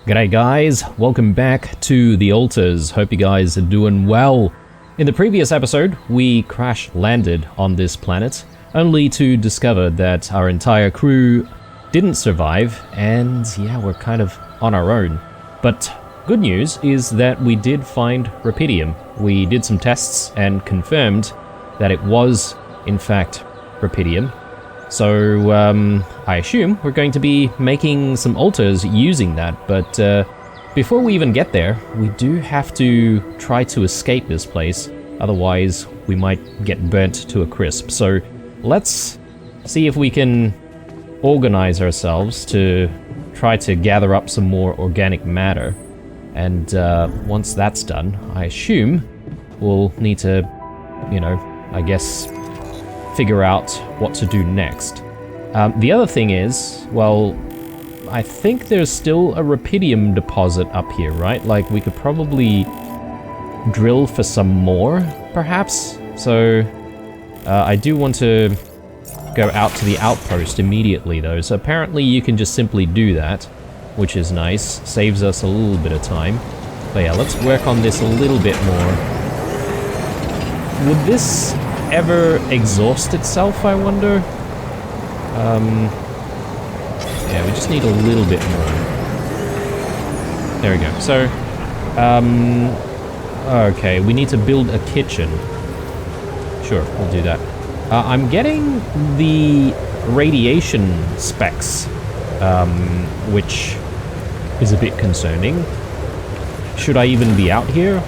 G'day guys, welcome back to the Altars. Hope you guys are doing well. In the previous episode, we crash landed on this planet, only to discover that our entire crew didn't survive, and yeah, we're kind of on our own. But good news is that we did find Rupidium. We did some tests and confirmed that it was, in fact, Rupidium. So, I assume we're going to be making some altars using that, but before we even get there, we do have to try to escape this place, otherwise we might get burnt to a crisp. So, let's see if we can organize ourselves to try to gather up some more organic matter. And once that's done, I assume we'll need to, I guess, figure out what to do next. The other thing is, well, I think there's still a Rupidium deposit up here, right? Like, we could probably drill for some more, perhaps? So, I do want to go out to the outpost immediately, though. So apparently you can just simply do that, which is nice. Saves us a little bit of time. But yeah, let's work on this a little bit more. Would this ever exhaust itself, I wonder? Yeah, we just need a little bit more. There we go. So, okay, we need to build a kitchen. Sure, we'll do that. I'm getting the radiation specs, which is a bit concerning. Should I even be out here?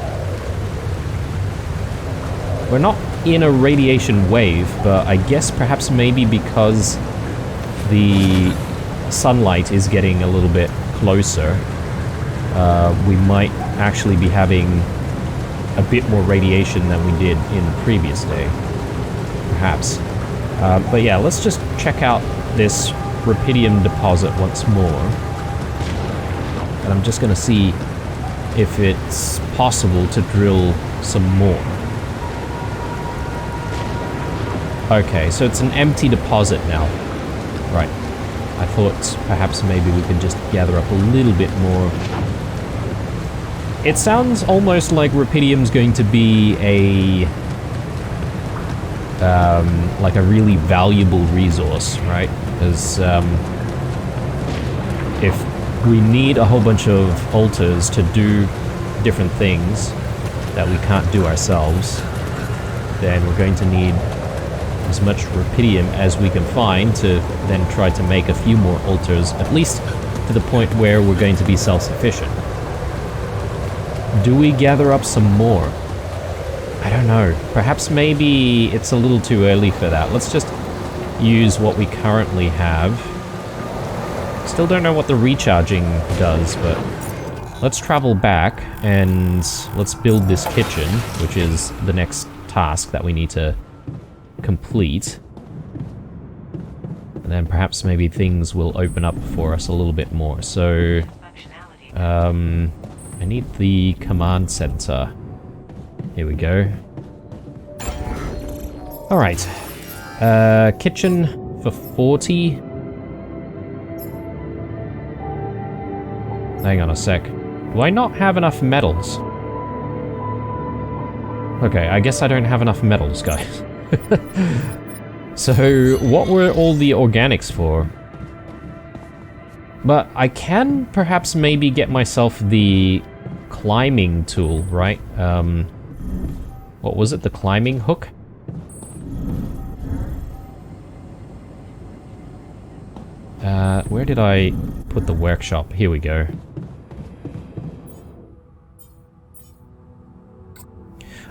We're not in a radiation wave, but I guess perhaps maybe because the sunlight is getting a little bit closer, we might actually be having a bit more radiation than we did in the previous day, perhaps. But yeah, let's just check out this Rupidium deposit once more. And I'm just gonna see if it's possible to drill some more. Okay, so it's an empty deposit now. Right. I thought perhaps maybe we could just gather up a little bit more. It sounds almost like Rupidium's going to be a like a really valuable resource, right? Because if we need a whole bunch of altars to do different things that we can't do ourselves, then we're going to need as much Rupidium as we can find to then try to make a few more altars, at least to the point where we're going to be self-sufficient. Do we gather up some more? I don't know. Perhaps maybe it's a little too early for that. Let's just use what we currently have. Still don't know what the recharging does, but let's travel back and let's build this kitchen, which is the next task that we need to complete. And then perhaps maybe things will open up for us a little bit more. So, I need the command center. Here we go. Alright. Kitchen for 40. Hang on a sec. Do I not have enough metals? Okay, I guess I don't have enough metals, guys. So, what were all the organics for? But I can perhaps maybe get myself the climbing tool, right? What was it? The climbing hook? Where did I put the workshop? Here we go.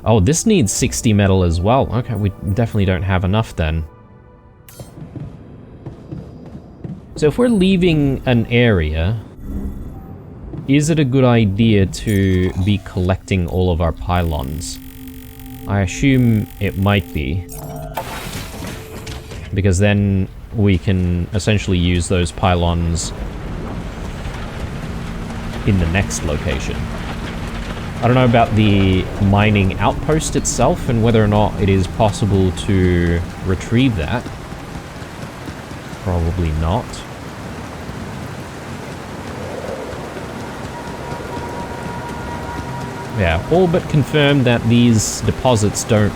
Oh, this needs 60 metal as well. Okay, we definitely don't have enough then. So if we're leaving an area, is it a good idea to be collecting all of our pylons? I assume it might be, because then we can essentially use those pylons in the next location. I don't know about the mining outpost itself and whether or not it is possible to retrieve that. Probably not. yeah, all but confirmed that these deposits don't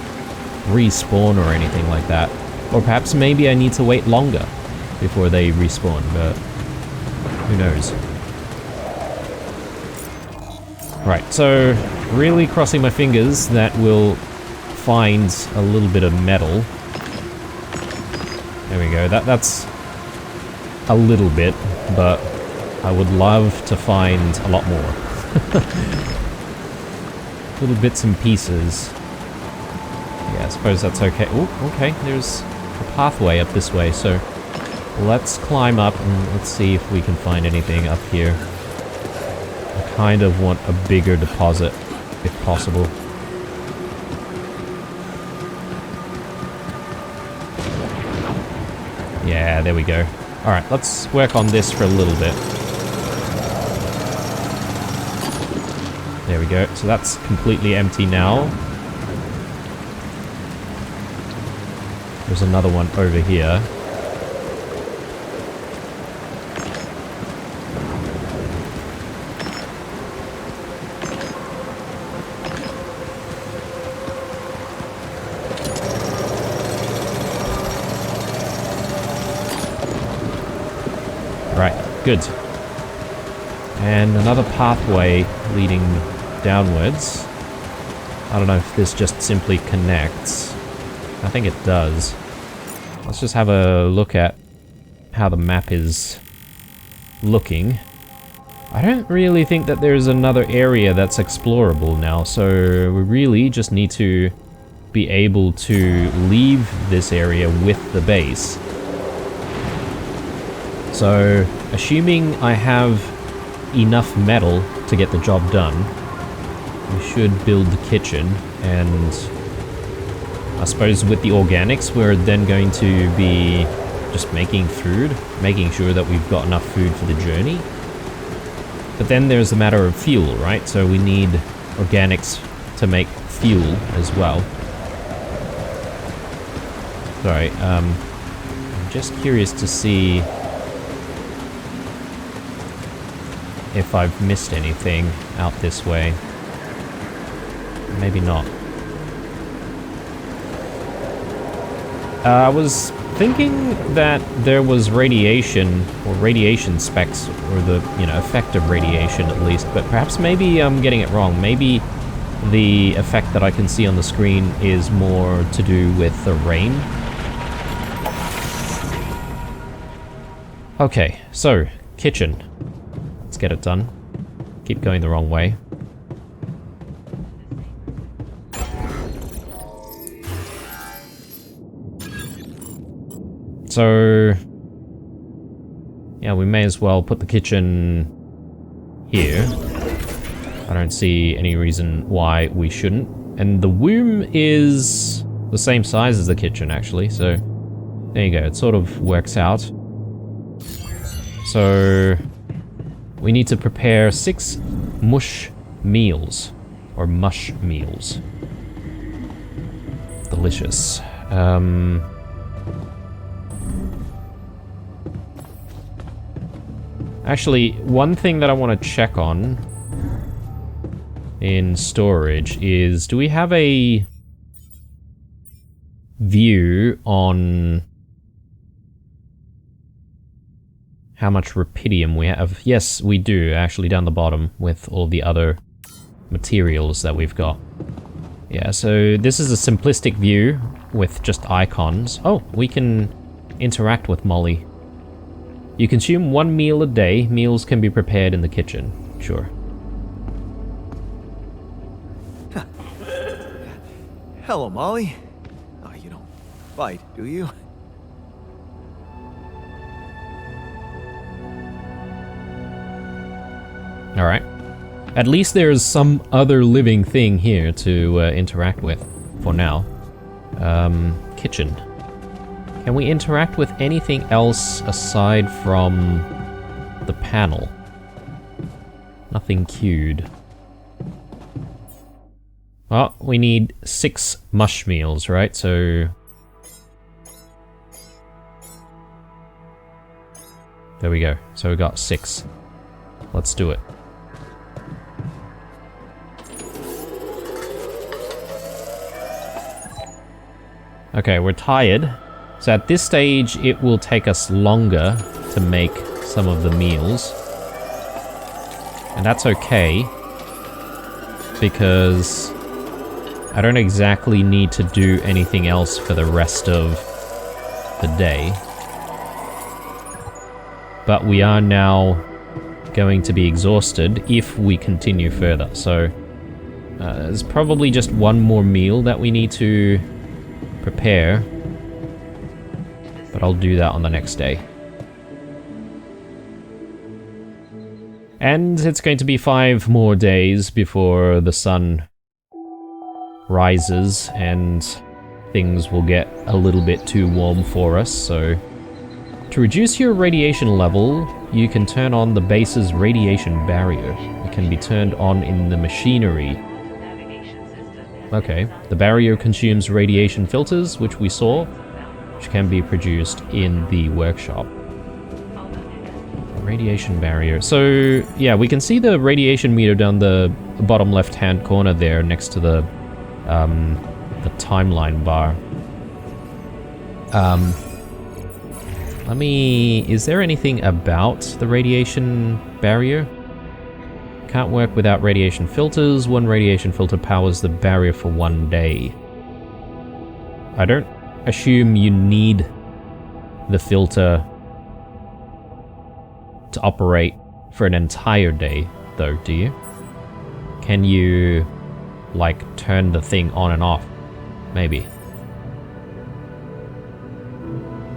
respawn or anything like that. Or perhaps maybe I need to wait longer before they respawn, but who knows. Right, so really crossing my fingers that we'll find a little bit of metal. There we go, that's a little bit, but I would love to find a lot more. Little bits and pieces. Yeah, I suppose that's okay. Oh, okay, there's a pathway up this way, so let's climb up and let's see if we can find anything up here. I kind of want a bigger deposit, if possible. Yeah, there we go. Alright, let's work on this for a little bit. There we go. So that's completely empty now. There's another one over here. Right, good. And another pathway leading downwards. I don't know if this just simply connects. I think it does. Let's just have a look at how the map is looking. I don't really think that there's another area that's explorable now, so we really just need to be able to leave this area with the base. So, assuming I have enough metal to get the job done, we should build the kitchen, and I suppose with the organics we're then going to be just making food, making sure that we've got enough food for the journey. But then there's the matter of fuel, right? So we need organics to make fuel as well. Sorry, I'm just curious to see if I've missed anything out this way. Maybe not. I was thinking that there was radiation, or radiation specs, or the, effect of radiation at least, but perhaps maybe I'm getting it wrong. Maybe the effect that I can see on the screen is more to do with the rain. Okay, so, kitchen. Let's get it done. Keep going the wrong way. So, yeah, we may as well put the kitchen here. I don't see any reason why we shouldn't. And the womb is the same size as the kitchen, actually, so there you go, it sort of works out. So, we need to prepare 6 mush meals, or mush meals. Delicious. Actually, one thing that I want to check on in storage is, do we have a view on how much rupidium we have? Yes, we do, actually, down the bottom with all the other materials that we've got. Yeah, so this is a simplistic view with just icons. Oh, we can interact with Molly. You consume 1 meal a day. Meals can be prepared in the kitchen. Sure. Hello, Molly. Oh, you don't bite, do you? Alright. At least there's some other living thing here to interact with, for now. Kitchen. Can we interact with anything else aside from the panel? Nothing queued. Well, we need 6 mush meals, right? So... there we go. So we got 6. Let's do it. Okay, we're tired. So at this stage, it will take us longer to make some of the meals. And that's okay, because I don't exactly need to do anything else for the rest of the day. But we are now going to be exhausted if we continue further. So there's probably just one more meal that we need to prepare. But I'll do that on the next day. And it's going to be 5 more days before the sun rises and things will get a little bit too warm for us, so to reduce your radiation level, you can turn on the base's radiation barrier. It can be turned on in the machinery. Okay, the barrier consumes radiation filters, which we saw, which can be produced in the workshop. Radiation barrier. So, yeah, we can see the radiation meter down the bottom left-hand corner there next to the timeline bar. Is there anything about the radiation barrier? Can't work without radiation filters. 1 radiation filter powers the barrier for 1 day. I don't assume you need the filter to operate for an entire day, though, do you? Can you, like, turn the thing on and off? Maybe.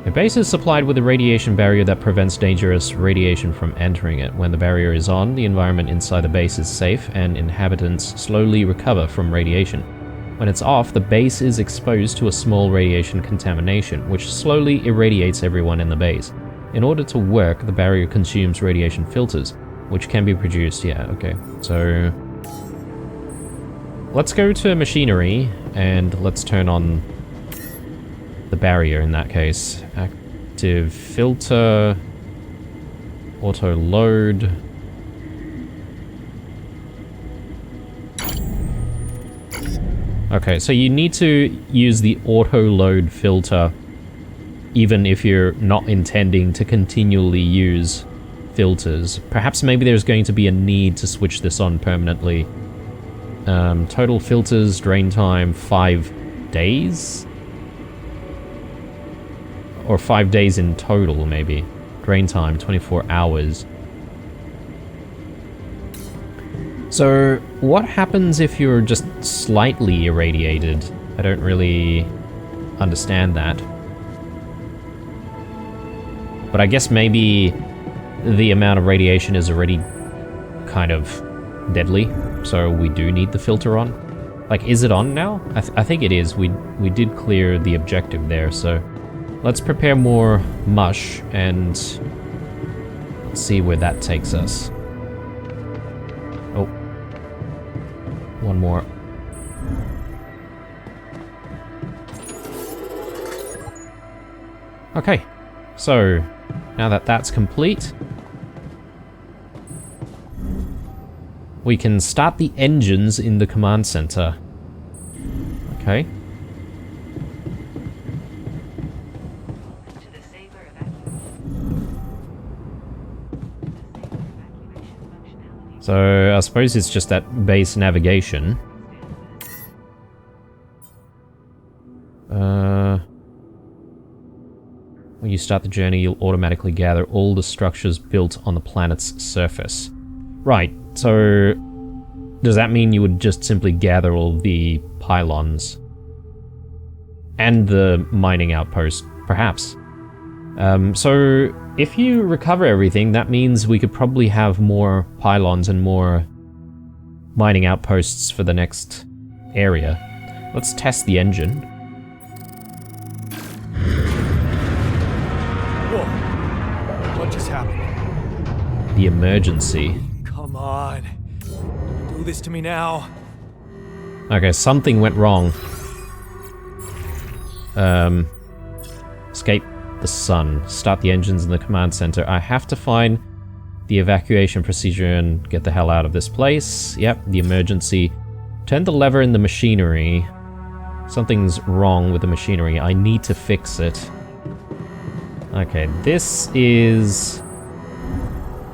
The base is supplied with a radiation barrier that prevents dangerous radiation from entering it. When the barrier is on, the environment inside the base is safe and inhabitants slowly recover from radiation. When it's off, the base is exposed to a small radiation contamination, which slowly irradiates everyone in the base. In order to work, the barrier consumes radiation filters, which can be produced. Yeah, okay. So let's go to machinery and let's turn on the barrier in that case. Active filter, auto load. Okay, so you need to use the auto load filter even if you're not intending to continually use filters. Perhaps maybe there's going to be a need to switch this on permanently. Total filters, drain time, 5 days? Or 5 days in total, maybe. Drain time, 24 hours. So, what happens if you're just slightly irradiated? I don't really understand that. But I guess maybe the amount of radiation is already kind of deadly, so we do need the filter on. Like, is it on now? I think it is. We did clear the objective there, so let's prepare more mush and let's see where that takes us. Oh. One more. Okay, so now that that's complete, we can start the engines in the command center. Okay. So I suppose it's just that base navigation. When you start the journey, you'll automatically gather all the structures built on the planet's surface. Right, so does that mean you would just simply gather all the pylons? And the mining outpost, perhaps. So if you recover everything, that means we could probably have more pylons and more mining outposts for the next area. Let's test the engine. Whoa. What just happened? The emergency. Come on. Don't do this to me now. Okay, something went wrong. Escape the sun. Start the engines in the command center. I have to find the evacuation procedure and get the hell out of this place. Yep, the emergency. Turn the lever in the machinery. Something's wrong with the machinery. I need to fix it. Okay, this is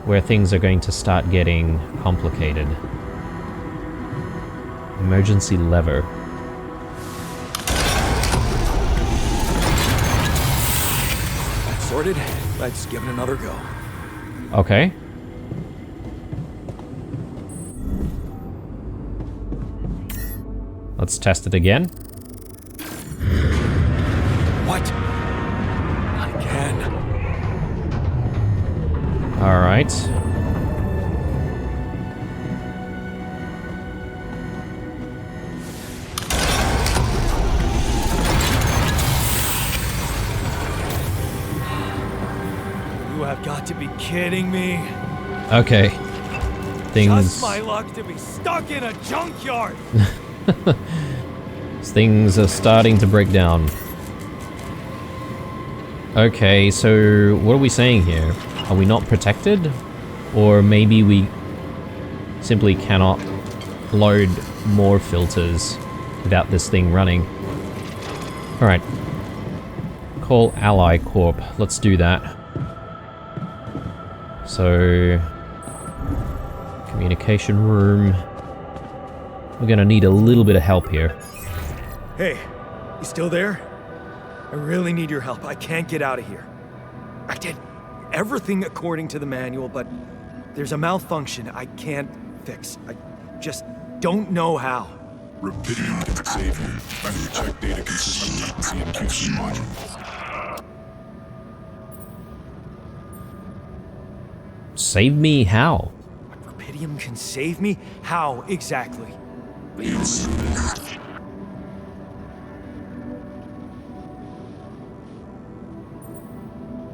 where things are going to start getting complicated. Emergency lever. That's sorted. Let's give it another go. Okay. Let's test it again. What? Again. Alright. You have got to be kidding me. Okay. Things... Just my luck to be stuck in a junkyard. Things are starting to break down. Okay, so what are we saying here? Are we not protected? Or maybe we simply cannot load more filters without this thing running. Alright. Call Ally Corp. Let's do that. So... communication room. We're gonna need a little bit of help here. Hey, you still there? I really need your help. I can't get out of here. I did everything according to the manual, but there's a malfunction I can't fix. I just don't know how. Rapidium can save you. Under check data consistency and QC module. Save me how? Rapidium can save me? How exactly?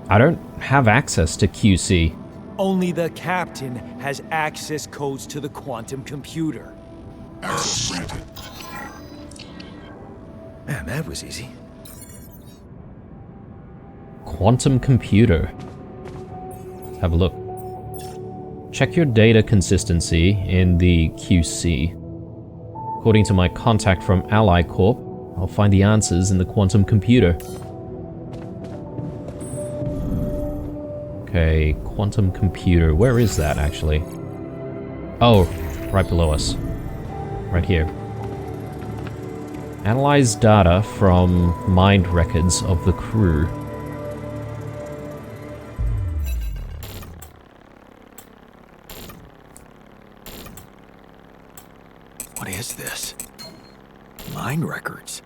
I don't have access to QC. Only the captain has access codes to the quantum computer. Access granted. Man, that was easy. Quantum computer. Have a look. Check your data consistency in the QC. According to my contact from Ally Corp, I'll find the answers in the quantum computer. Okay, quantum computer. Where is that, actually? Oh, right below us. Right here. Analyze data from mind records of the crew. What is this? Mind records.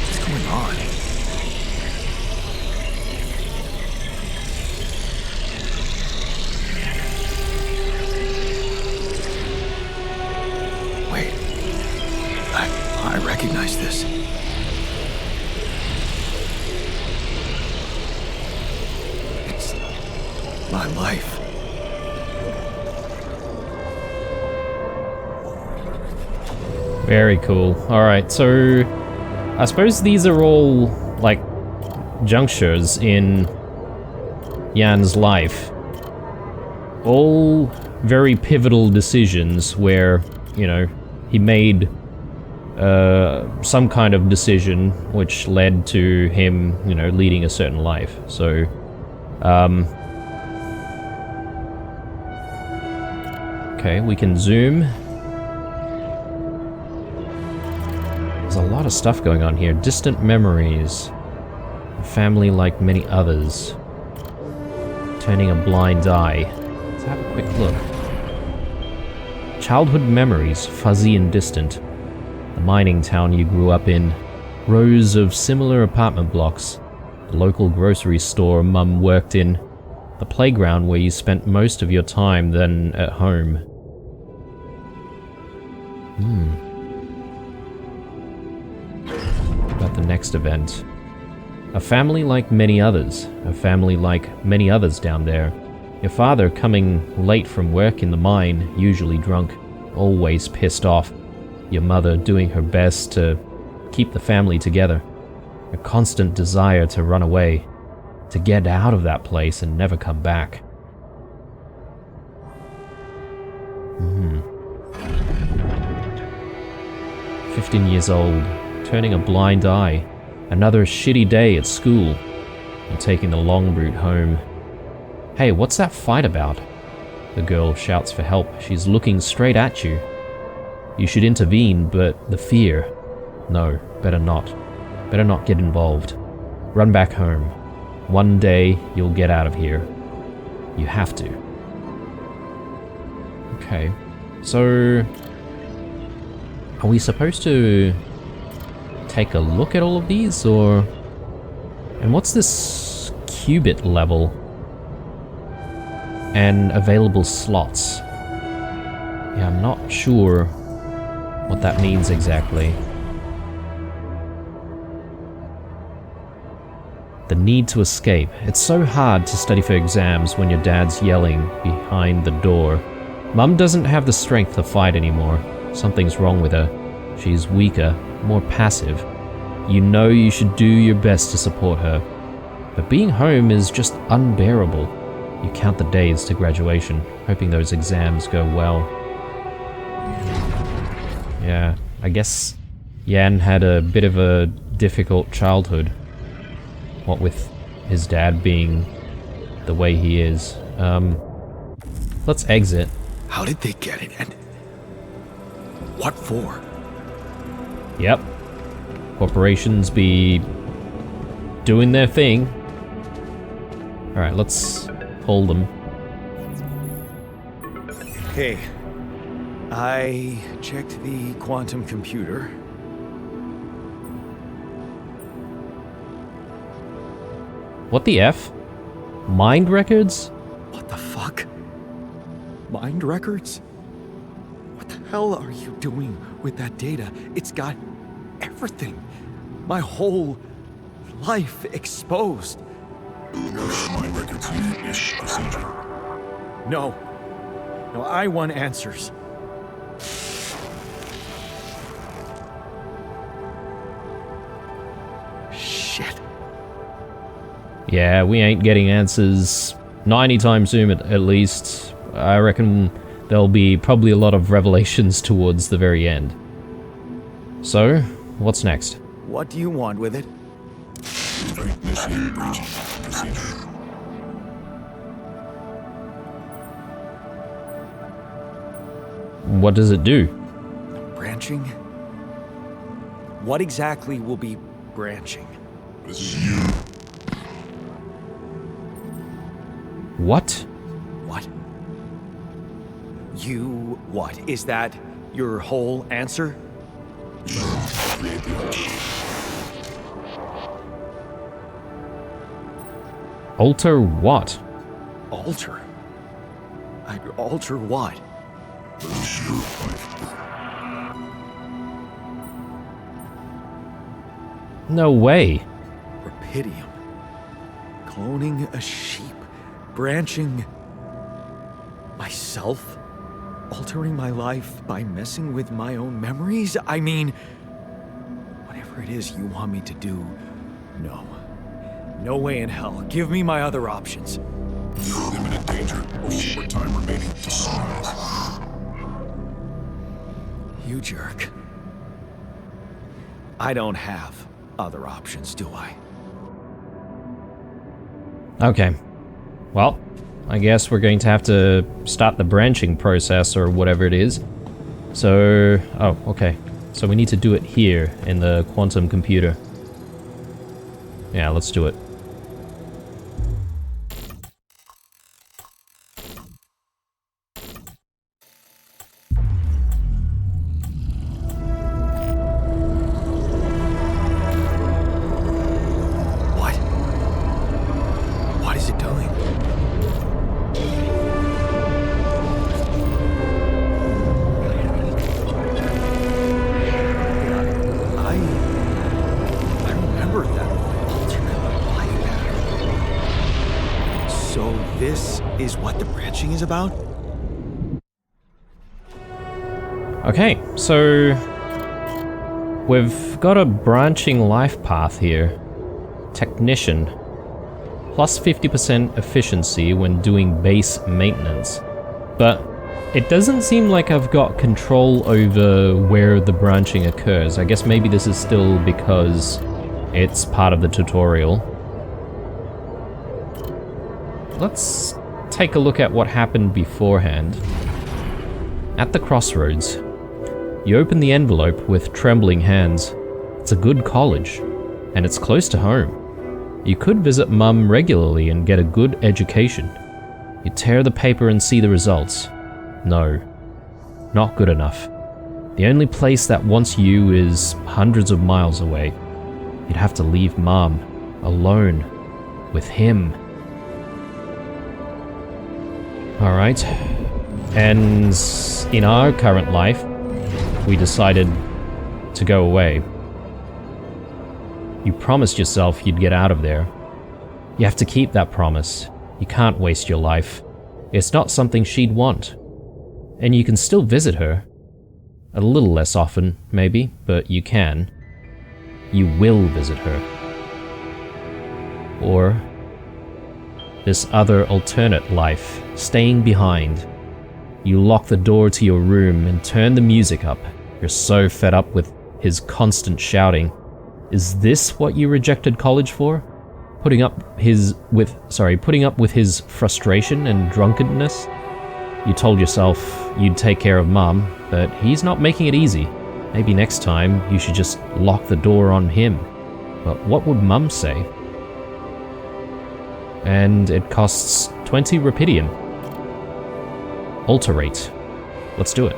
What's going on? Wait. I recognize this. It's my life. Very cool. Alright, so... I suppose these are all, like, junctures in Yan's life. All very pivotal decisions where, you know, he made some kind of decision which led to him, you know, leading a certain life. So, okay, we can zoom. There's a lot of stuff going on here. Distant memories. A family like many others. Turning a blind eye. Let's have a quick look. Childhood memories, fuzzy and distant. The mining town you grew up in. Rows of similar apartment blocks. The local grocery store Mum worked in. The playground where you spent most of your time then at home. About the next event. A family like many others. A family like many others down there. Your father coming late from work in the mine, usually drunk, always pissed off. Your mother doing her best to keep the family together. A constant desire to run away, to get out of that place and never come back. 15 years old, turning a blind eye, another shitty day at school, and taking the long route home. Hey, what's that fight about? The girl shouts for help. She's looking straight at you. You should intervene, but the fear. No, better not. Better not get involved. Run back home. One day, you'll get out of here. You have to. Okay, so... are we supposed to take a look at all of these, or... and what's this qubit level? And available slots. Yeah, I'm not sure what that means exactly. The need to escape. It's so hard to study for exams when your dad's yelling behind the door. Mum doesn't have the strength to fight anymore. Something's wrong with her. She's weaker, more passive. You know you should do your best to support her. But being home is just unbearable. You count the days to graduation, hoping those exams go well. Yeah, I guess Yan had a bit of a difficult childhood. What with his dad being the way he is. Let's exit. How did they get it, and what for? Yep. Corporations be doing their thing. Alright, let's hold them. Hey, I checked the quantum computer. What the F? Mind records? What the fuck? Mind records? What the hell are you doing with that data? It's got everything. My whole life exposed. Mind records ish procedure. No. No, I want answers. Shit. Yeah, we ain't getting answers not anytime soon at least. I reckon there'll be probably a lot of revelations towards the very end. So, what's next? What do you want with it? Initiate breaching procedure. What does it do? Branching? What exactly will be branching? This is you. What? What? You what? Is that your whole answer? You create the altar. Alter what? Alter? I'd alter what? This is your life. No way. Rapidium. Cloning a sheep. Branching myself? Altering my life by messing with my own memories? I mean, whatever it is you want me to do, no. No way in hell. Give me my other options. You're in imminent danger with short time remaining to sunrise. You jerk. I don't have other options, do I? Okay. Well, I guess we're going to have to start the branching process or whatever it is. So, oh, okay. So we need to do it here in the quantum computer. Yeah, let's do it. What? What is it doing? I remember that alternate light pattern. So this is what the branching is about? Okay, so We've got a branching life path here. Technician. Plus 50% efficiency when doing base maintenance. But it doesn't seem like I've got control over where the branching occurs. I guess maybe this is still because it's part of the tutorial. Let's take a look at what happened beforehand. At the crossroads, you open the envelope with trembling hands. It's a good college, and it's close to home. You could visit Mum regularly and get a good education. You tear the paper and see the results. No, not good enough. The only place that wants you is hundreds of miles away. You'd have to leave Mom, alone, with him. Alright, and in our current life, we decided to go away. You promised yourself you'd get out of there. You have to keep that promise. You can't waste your life. It's not something she'd want. And you can still visit her. A little less often, maybe, but you can. You will visit her. Or this other alternate life, staying behind. You lock the door to your room and turn the music up. You're so fed up with his constant shouting. Is this what you rejected college for? Putting up with his frustration and drunkenness? You told yourself you'd take care of Mom, but he's not making it easy. Maybe next time you should just lock the door on him. But what would Mum say? And it costs 20 rupidium. Alterate. Let's do it.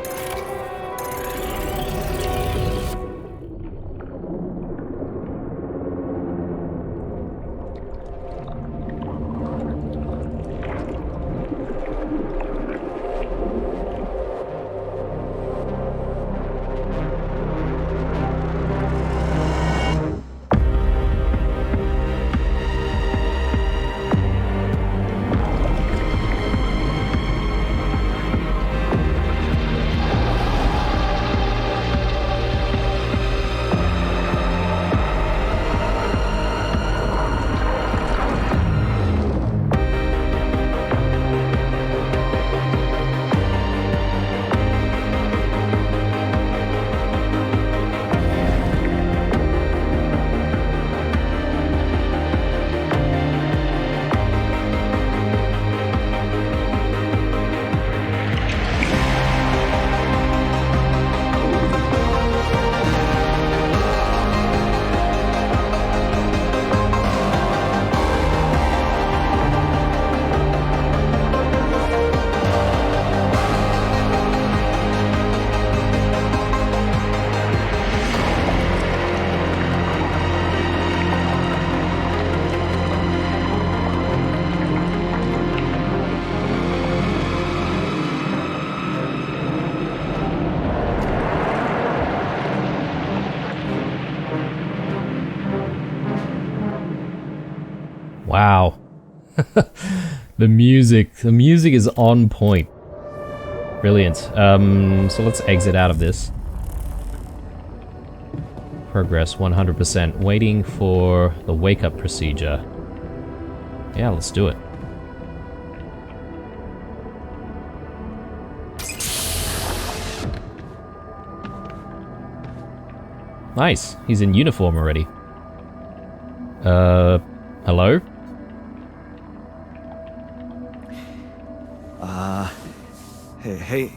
Wow. The music is on point. Brilliant. So let's exit out of this. Progress 100%. Waiting for the wake-up procedure. Yeah, let's do it. Nice. He's in uniform already. Hello?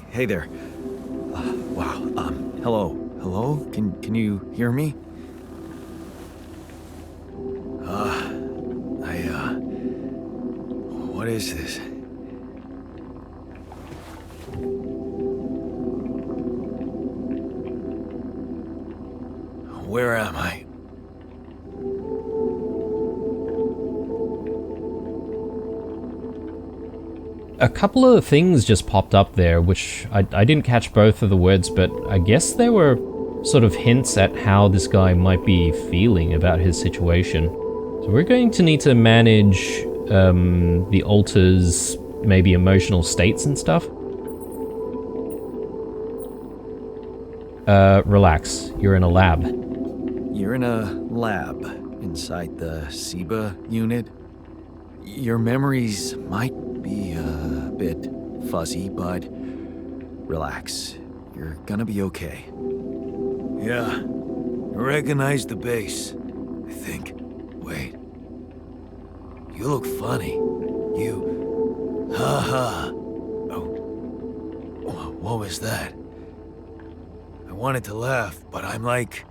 Hey there. Wow. Hello? Can you hear me? What is this? Where am I? A couple of things just popped up there, which I didn't catch both of the words, but I guess there were sort of hints at how this guy might be feeling about his situation. So we're going to need to manage the altar's maybe emotional states and stuff. Relax. You're in a lab. You're in a lab inside the SIBA unit. Your memories might be a bit fuzzy, but relax. You're gonna be okay. Yeah, I recognize the base, I think. Wait. You look funny. You... Ha-ha. Oh. What was that? I wanted to laugh, but I'm like...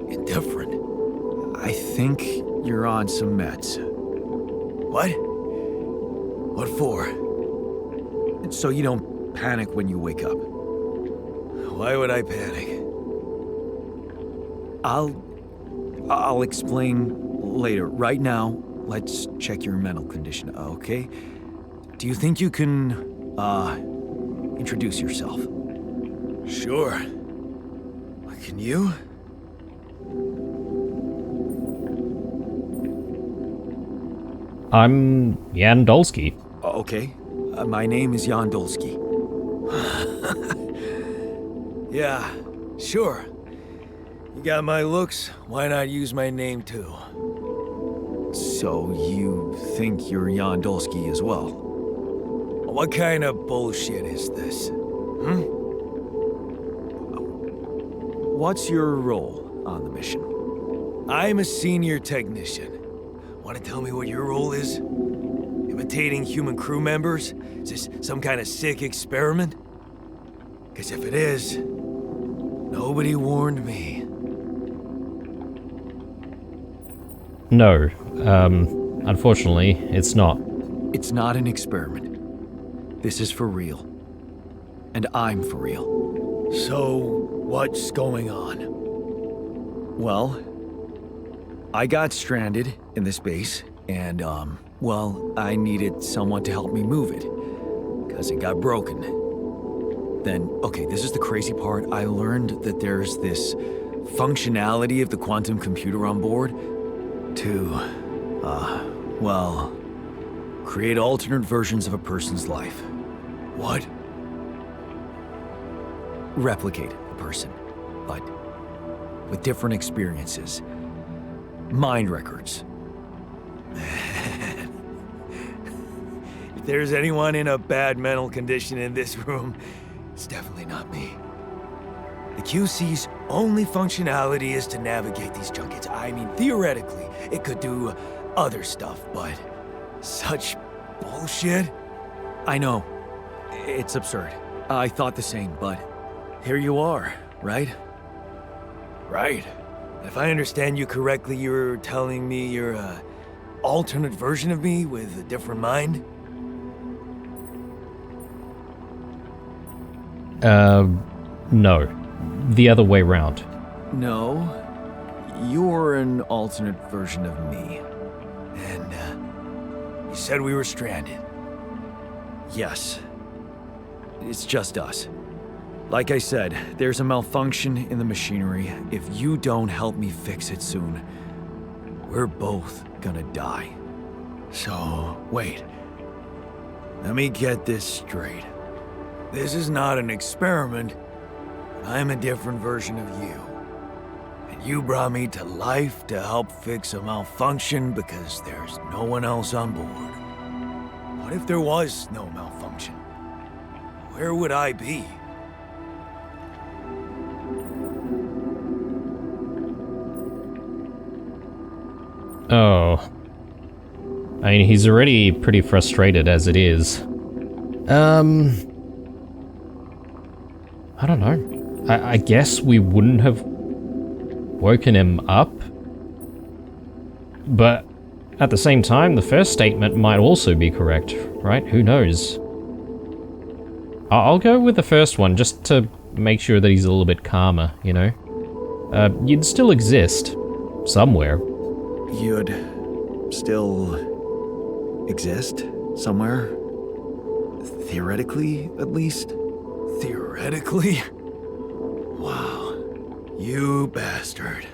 indifferent. I think you're on some meds. What? What for? So you don't panic when you wake up. Why would I panic? I'll explain later. Right now, let's check your mental condition, okay? Do you think you can, introduce yourself? Sure. Can you? I'm Jan Dolsky. Okay. My name is Jan Dolsky. Yeah, sure. You got my looks, why not use my name too? So you think you're Jan Dolsky as well? What kind of bullshit is this? What's your role on the mission? I'm a senior technician. Want to tell me what your role is? Imitating human crew members? Is this some kind of sick experiment? Because if it is, nobody warned me. No, unfortunately, it's not. It's not an experiment. This is for real. And I'm for real. So, what's going on? Well, I got stranded in this base, and, well, I needed someone to help me move it, because it got broken. Then, okay, this is the crazy part. I learned that there's this functionality of the quantum computer on board to, well, create alternate versions of a person's life. What? Replicate a person, but with different experiences. Mind records. If there's anyone in a bad mental condition in this room, it's definitely not me. The QC's only functionality is to navigate these junkets. I mean, theoretically, it could do other stuff, but such bullshit? I know. It's absurd. I thought the same, but here you are, right? Right. If I understand you correctly, you're telling me you're a alternate version of me with a different mind? No. The other way round. No. You're an alternate version of me. And, you said we were stranded. Yes. It's just us. Like I said, there's a malfunction in the machinery. If you don't help me fix it soon, we're both gonna die. So, wait. Let me get this straight. This is not an experiment. I'm a different version of you. And you brought me to life to help fix a malfunction because there's no one else on board. What if there was no malfunction? Where would I be? Oh. I mean, he's already pretty frustrated as it is. I don't know. I guess we wouldn't have woken him up. But at the same time, the first statement might also be correct, right? Who knows? I'll go with the first one, just to make sure that he's a little bit calmer, you know? You'd still exist. Somewhere. You'd still exist somewhere? Theoretically, at least? Theoretically? Wow. You bastard.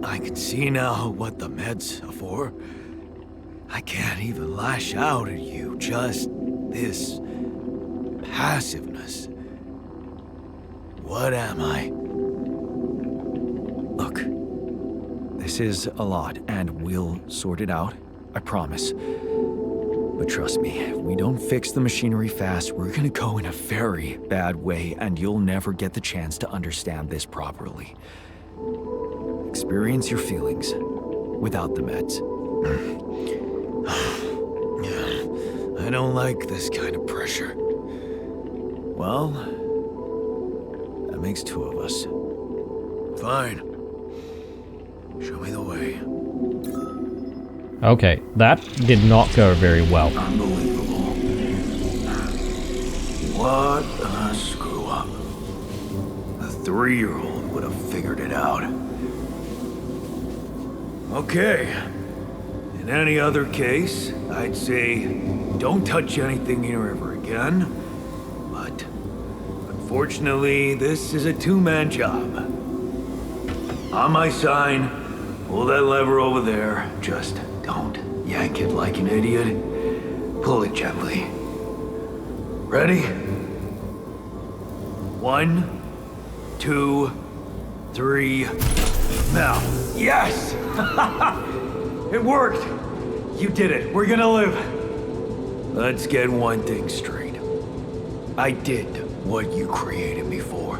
I can see now what the meds are for. I can't even lash out at you, just this passiveness. What am I? Look, this is a lot, and we'll sort it out. I promise. But trust me, if we don't fix the machinery fast, we're gonna go in a very bad way, and you'll never get the chance to understand this properly. Experience your feelings without the meds. I don't like this kind of pressure. Well, that makes two of us. Fine. Show me the way. Okay, that did not go very well. Unbelievable. What a screw up. A 3-year-old would have figured it out. Okay. In any other case, I'd say don't touch anything here ever again. But unfortunately, this is a two-man job. On my sign, pull that lever over there. Just don't yank it like an idiot. Pull it gently. Ready? 1, 2, 3. Now. Yes! It worked! You did it. We're gonna live. Let's get one thing straight. I did what you created me for.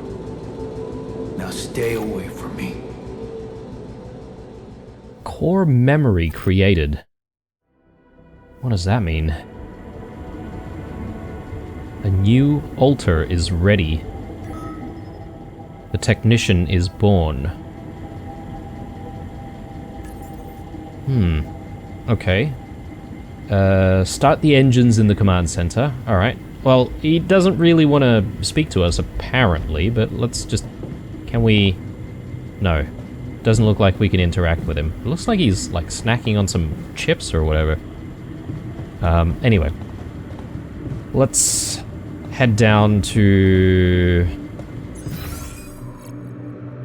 Now stay away from me. Core memory created. What does that mean? A new altar is ready. The technician is born. Okay. Start the engines in the command center. Alright. Well, he doesn't really want to speak to us, apparently, but let's just... Can we... No. Doesn't look like we can interact with him. It looks like he's, like, snacking on some chips or whatever. Anyway. Let's head down to...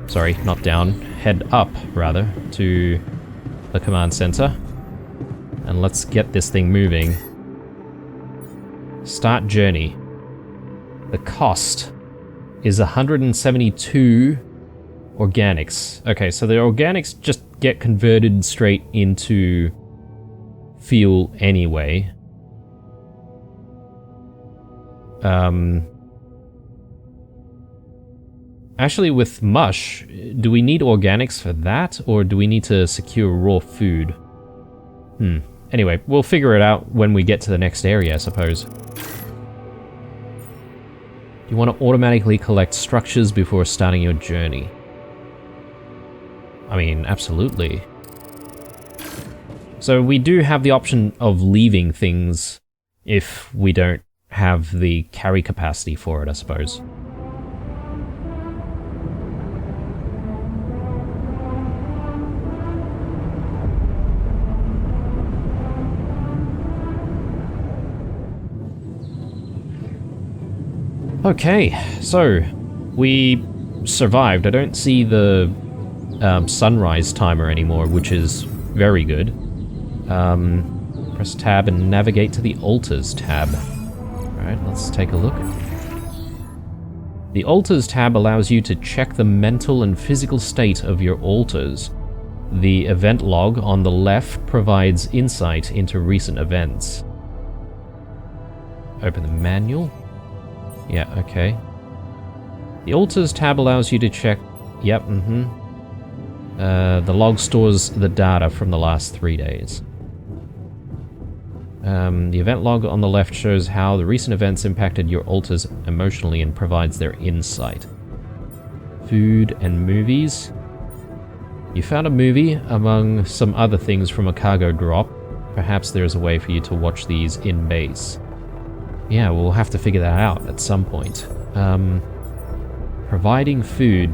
Sorry, not down. Head up, rather, to the command center. And let's get this thing moving. Start journey. The cost is 172 organics. Okay, so the organics just get converted straight into fuel anyway. Actually, with mush, do we need organics for that, or do we need to secure raw food? Anyway, we'll figure it out when we get to the next area, I suppose. You want to automatically collect structures before starting your journey. I mean, absolutely. So we do have the option of leaving things if we don't have the carry capacity for it, I suppose. Okay, so we survived. I don't see the sunrise timer anymore, which is very good. Press tab and navigate to the altars tab. Alright, let's take a look. The altars tab allows you to check the mental and physical state of your altars. The event log on the left provides insight into recent events. Open the manual. Yeah, okay. The altars tab allows you to check... Yep, the log stores the data from the last 3 days. The event log on the left shows how the recent events impacted your altars emotionally and provides their insight. Food and movies. You found a movie among some other things from a cargo drop. Perhaps there's a way for you to watch these in base. Yeah, we'll have to figure that out at some point. Providing food.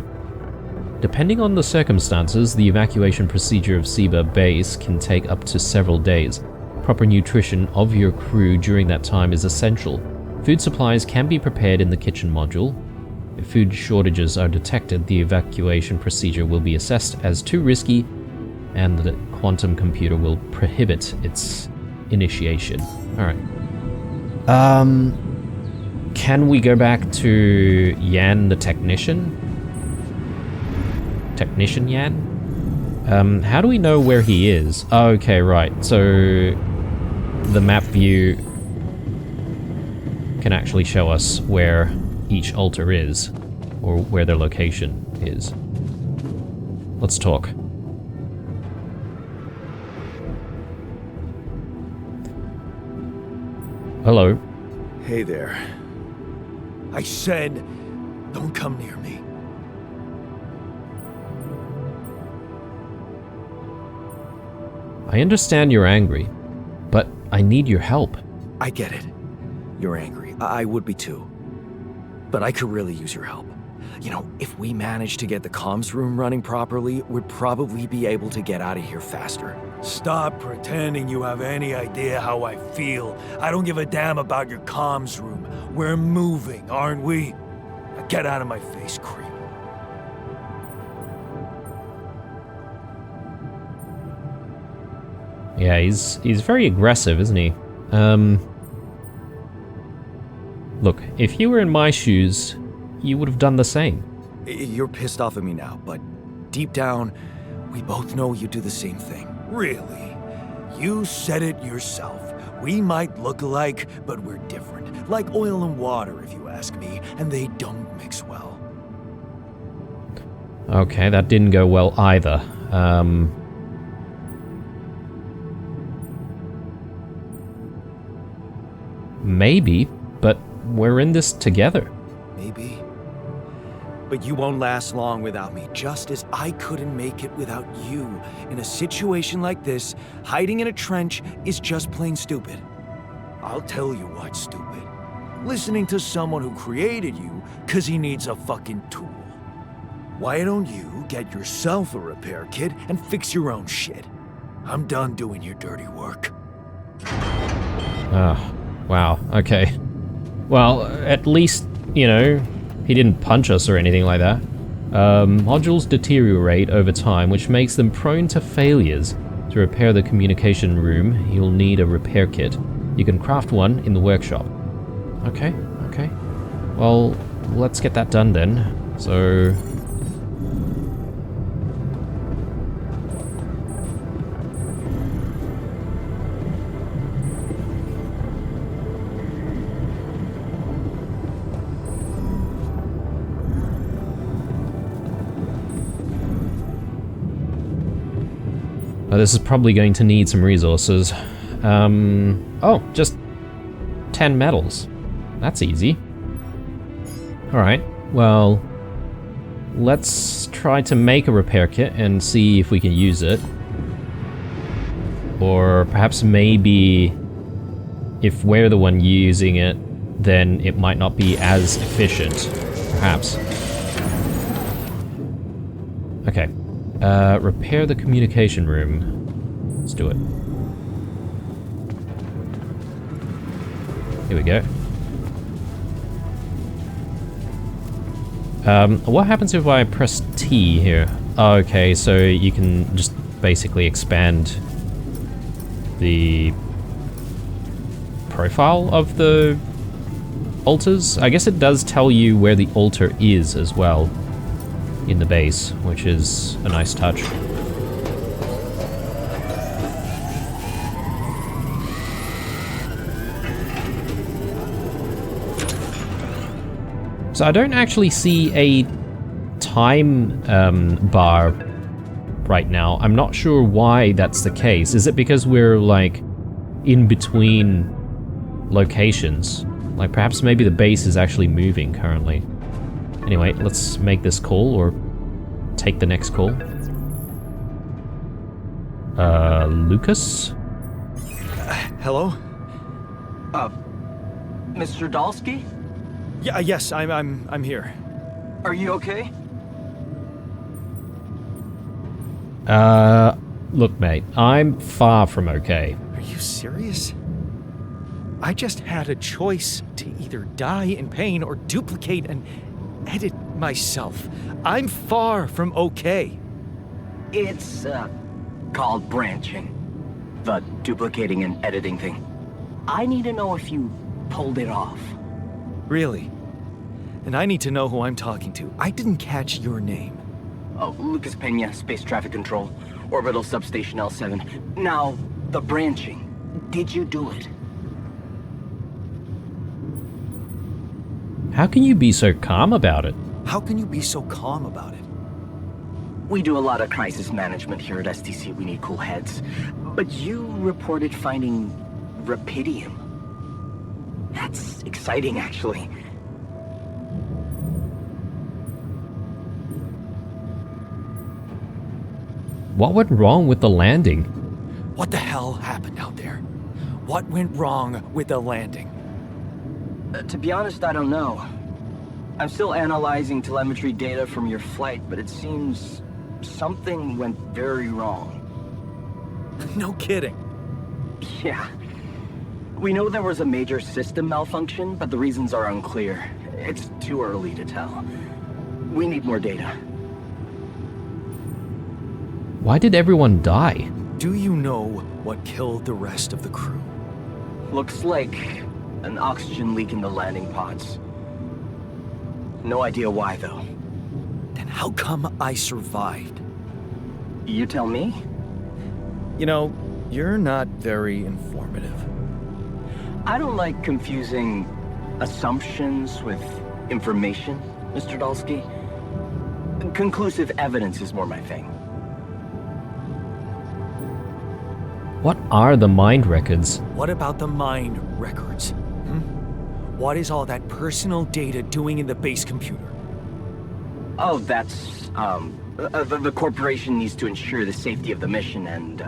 Depending on the circumstances, the evacuation procedure of Seba Base can take up to several days. Proper nutrition of your crew during that time is essential. Food supplies can be prepared in the kitchen module. If food shortages are detected, the evacuation procedure will be assessed as too risky, and the quantum computer will prohibit its initiation. Alright. can we go back to Yan the technician? Technician Yan? How do we know where he is? Okay, right. So the map view can actually show us where each altar is, or where their location is. Let's talk. Hello. Hey there. I said, don't come near me. I understand you're angry, but I need your help. I get it. You're angry. I would be too. But I could really use your help. You know, if we manage to get the comms room running properly, we'd probably be able to get out of here faster. Stop pretending you have any idea how I feel. I don't give a damn about your comms room. We're moving, aren't we? Now get out of my face, creep. Yeah, he's very aggressive, isn't he? Look, if you were in my shoes, you would have done the same. You're pissed off at me now, but deep down, we both know you do the same thing. Really? You said it yourself. We might look alike, but we're different. Like oil and water, if you ask me, and they don't mix well. Okay, that didn't go well either. Maybe, but we're in this together. Maybe. But you won't last long without me, just as I couldn't make it without you. In a situation like this, hiding in a trench is just plain stupid. I'll tell you what's stupid. Listening to someone who created you because he needs a fucking tool. Why don't you get yourself a repair kit and fix your own shit? I'm done doing your dirty work. Oh, wow, okay. Well, at least, you know, he didn't punch us or anything like that. Modules deteriorate over time, which makes them prone to failures. To repair the communication room, you'll need a repair kit. You can craft one in the workshop. Okay, okay. Well, let's get that done then. So... this is probably going to need some resources. Oh, just 10 metals. That's easy. Alright, well, let's try to make a repair kit and see if we can use it. Or perhaps maybe if we're the one using it, then it might not be as efficient. Perhaps. Okay. Repair the communication room. Let's do it. Here we go. What happens if I press T here? Oh, okay, so you can just basically expand the profile of the altars. I guess it does tell you where the altar is as well in the base, which is a nice touch. So I don't actually see a time bar right now. I'm not sure why that's the case. Is it because we're like in between locations? Like perhaps maybe the base is actually moving currently. Anyway, let's make this call, or take the next call. Lucas? Hello? Mr. Dalsky? Yeah, yes, I'm here. Are you okay? Look, mate, I'm far from okay. Are you serious? I just had a choice to either die in pain or duplicate and edit myself. I'm far from okay. It's, called branching. The duplicating and editing thing. I need to know if you pulled it off. Really? And I need to know who I'm talking to. I didn't catch your name. Oh, Lucas Pena, Space Traffic Control, Orbital Substation L7. Now, the branching. Did you do it? How can you be so calm about it? How can you be so calm about it? We do a lot of crisis management here at STC. We need cool heads. But you reported finding Rapidium. That's exciting, actually. What went wrong with the landing? What the hell happened out there? What went wrong with the landing? To be honest, I don't know. I'm still analyzing telemetry data from your flight, but it seems something went very wrong. No kidding. Yeah. We know there was a major system malfunction, but the reasons are unclear. It's too early to tell. We need more data. Why did everyone die? Do you know what killed the rest of the crew? Looks like an oxygen leak in the landing pods. No idea why, though. Then how come I survived? You tell me? You know, you're not very informative. I don't like confusing assumptions with information, Mr. Dalsky. Conclusive evidence is more my thing. What are the mind records? What about the mind records? What is all that personal data doing in the base computer? Oh, that's, the corporation needs to ensure the safety of the mission and,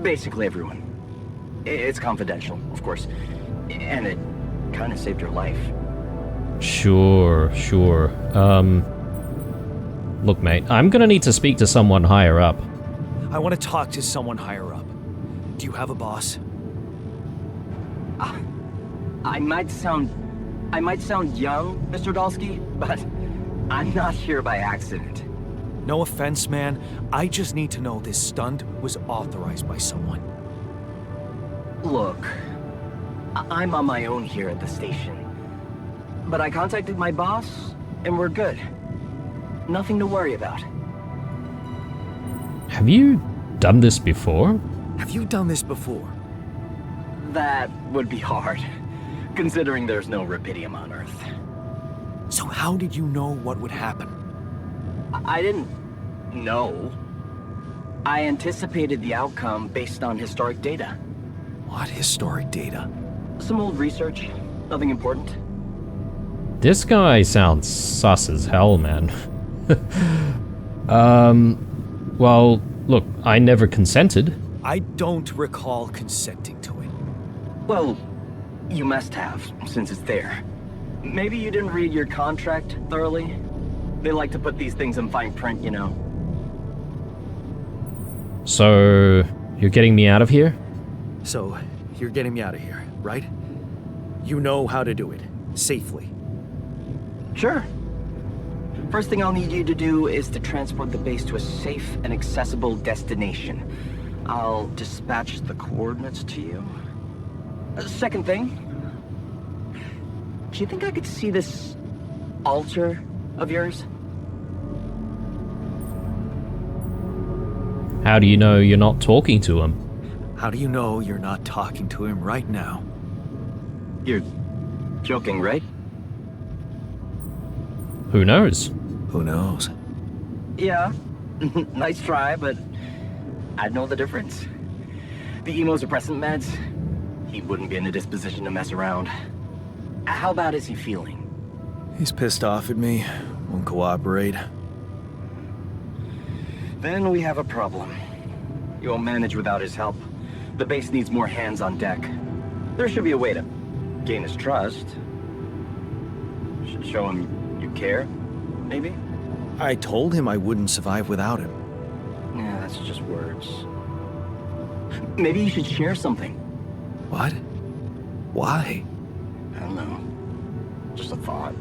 basically everyone. It's confidential, of course. And it kind of saved your life. Sure. Look, mate, I'm gonna need to speak to someone higher up. I want to talk to someone higher up. Do you have a boss? I might sound young, Mr. Dalsky, but I'm not here by accident. No offense, man. I just need to know this stunt was authorized by someone. Look, I'm on my own here at the station. But I contacted my boss, and we're good. Nothing to worry about. Have you done this before? Have you done this before? That would be hard, considering there's no Rapidium on Earth. So how did you know what would happen? I didn't know. I anticipated the outcome based on historic data. What historic data? Some old research, nothing important. This guy sounds sus as hell, man. Well, look, I never consented. I don't recall consenting to it. Well, you must have, since it's there. Maybe you didn't read your contract thoroughly? They like to put these things in fine print, you know. So, you're getting me out of here? So, you're getting me out of here, right? You know how to do it, safely. Sure. First thing I'll need you to do is to transport the base to a safe and accessible destination. I'll dispatch the coordinates to you. Second thing, do you think I could see this altar of yours? How do you know you're not talking to him? How do you know you're not talking to him right now? You're joking, right? Who knows? Who knows? Yeah. Nice try, but I'd know the difference. The immunosuppressant meds, he wouldn't be in a disposition to mess around. How bad is he feeling? He's pissed off at me, won't cooperate. Then we have a problem. You won't manage without his help. The base needs more hands on deck. There should be a way to gain his trust. Should show him you care, maybe? I told him I wouldn't survive without him. Yeah, that's just words. Maybe you should share something. What? Why? I don't know. Just a thought.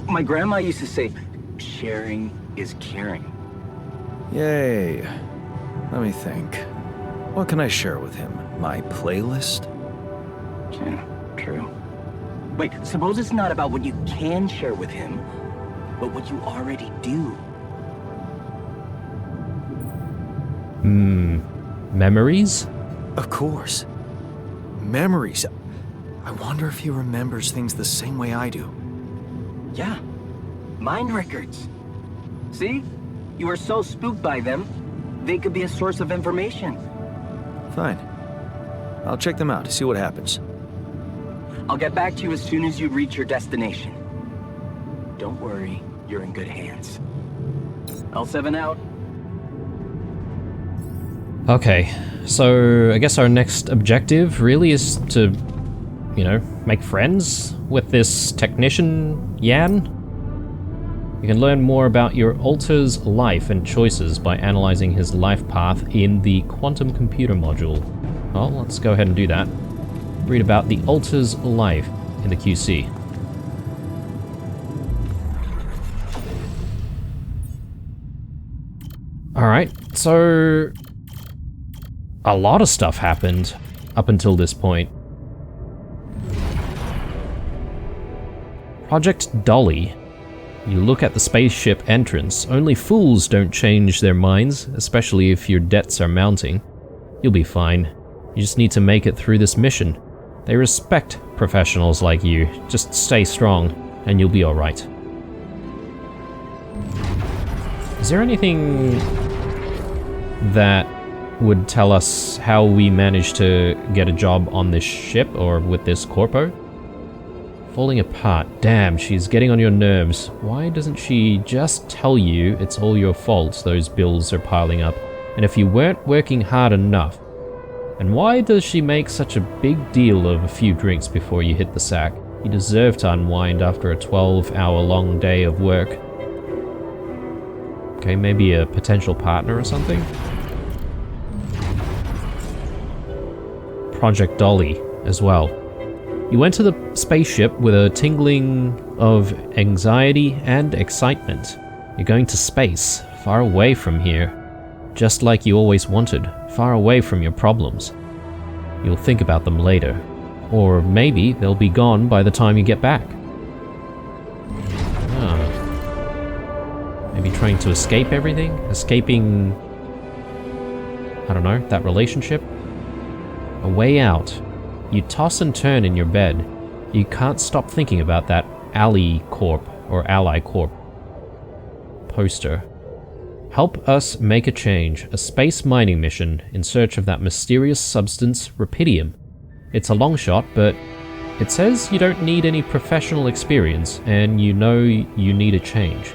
My grandma used to say, sharing is caring. Yay. Let me think. What can I share with him? My playlist? Yeah, true. Wait, suppose it's not about what you can share with him, but what you already do. Memories? Of course. Memories. I wonder if he remembers things the same way I do. Yeah. Mind records. See? You were so spooked by them, they could be a source of information. Fine. I'll check them out, see what happens. I'll get back to you as soon as you reach your destination. Don't worry, you're in good hands. L7 out. Okay, so I guess our next objective really is to, make friends with this technician, Yan. You can learn more about your Alter's life and choices by analyzing his life path in the quantum computer module. Well, let's go ahead and do that. Read about the Alter's life in the QC. Alright, so a lot of stuff happened up until this point. Project Dolly. You look at the spaceship entrance. Only fools don't change their minds, especially if your debts are mounting. You'll be fine. You just need to make it through this mission. They respect professionals like you. Just stay strong, and you'll be alright. Is there anything that would tell us how we managed to get a job on this ship or with this corpo? Falling apart. Damn, she's getting on your nerves. Why doesn't she just tell you it's all your fault those bills are piling up? And if you weren't working hard enough? And why does she make such a big deal of a few drinks before you hit the sack? You deserve to unwind after a 12-hour-long day of work. Okay, maybe a potential partner or something? Project Dolly as well. You went to the spaceship with a tingling of anxiety and excitement. You're going to space, far away from here. Just like you always wanted, far away from your problems. You'll think about them later. Or maybe they'll be gone by the time you get back. Maybe trying to escape everything? Escaping, I don't know, that relationship? A way out. You toss and turn in your bed. You can't stop thinking about that Ally Corp or Ally Corp poster. Help us make a change. A space mining mission in search of that mysterious substance, Rapidium. It's a long shot, but it says you don't need any professional experience, and you know you need a change.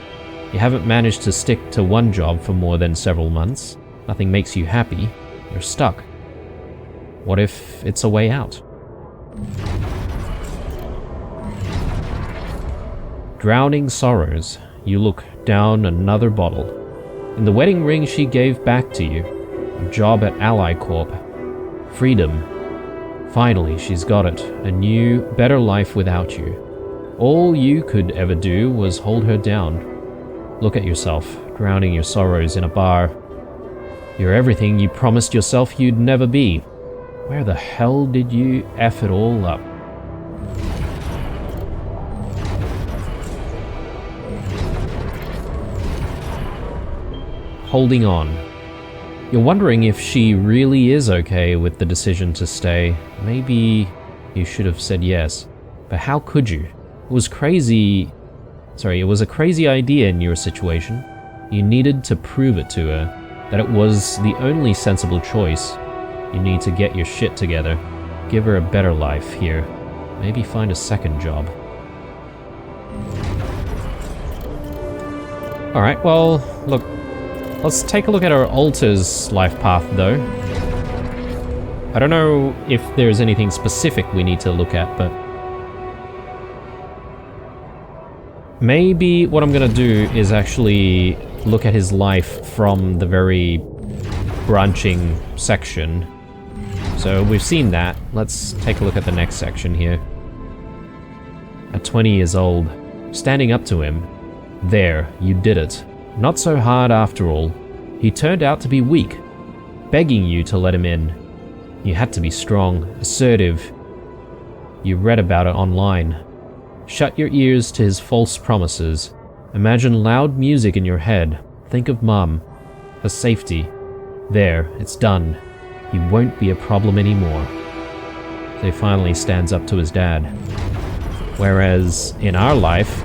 You haven't managed to stick to one job for more than several months. Nothing makes you happy. You're stuck. What if it's a way out? Drowning sorrows. You look down another bottle. In the wedding ring she gave back to you. A job at Ally Corp. Freedom. Finally, she's got it. A new, better life without you. All you could ever do was hold her down. Look at yourself, drowning your sorrows in a bar. You're everything you promised yourself you'd never be. Where the hell did you F it all up? Holding on. You're wondering if she really is okay with the decision to stay. Maybe you should have said yes. But how could you? It was a crazy idea in your situation. You needed to prove it to her, that it was the only sensible choice. You need to get your shit together. Give her a better life here. Maybe find a second job. Alright, well, look. Let's take a look at our Alter's life path, though. I don't know if there's anything specific we need to look at, but maybe what I'm gonna do is actually look at his life from the very branching section. So we've seen that. Let's take a look at the next section here. At 20 years old, standing up to him. There, you did it. Not so hard after all. He turned out to be weak, begging you to let him in. You had to be strong, assertive. You read about it online. Shut your ears to his false promises. Imagine loud music in your head. Think of Mum. Her safety. There, it's done. He won't be a problem anymore. So he finally stands up to his dad. Whereas in our life,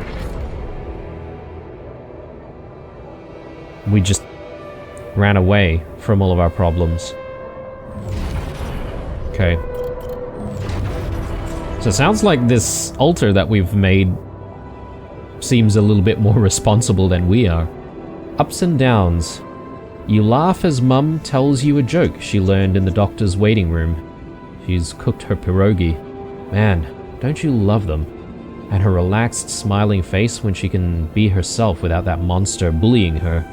we just ran away from all of our problems. Okay. So it sounds like this altar that we've made seems a little bit more responsible than we are. Ups and downs. You laugh as Mum tells you a joke she learned in the doctor's waiting room. She's cooked her pierogi. Man, don't you love them? And her relaxed, smiling face when she can be herself without that monster bullying her.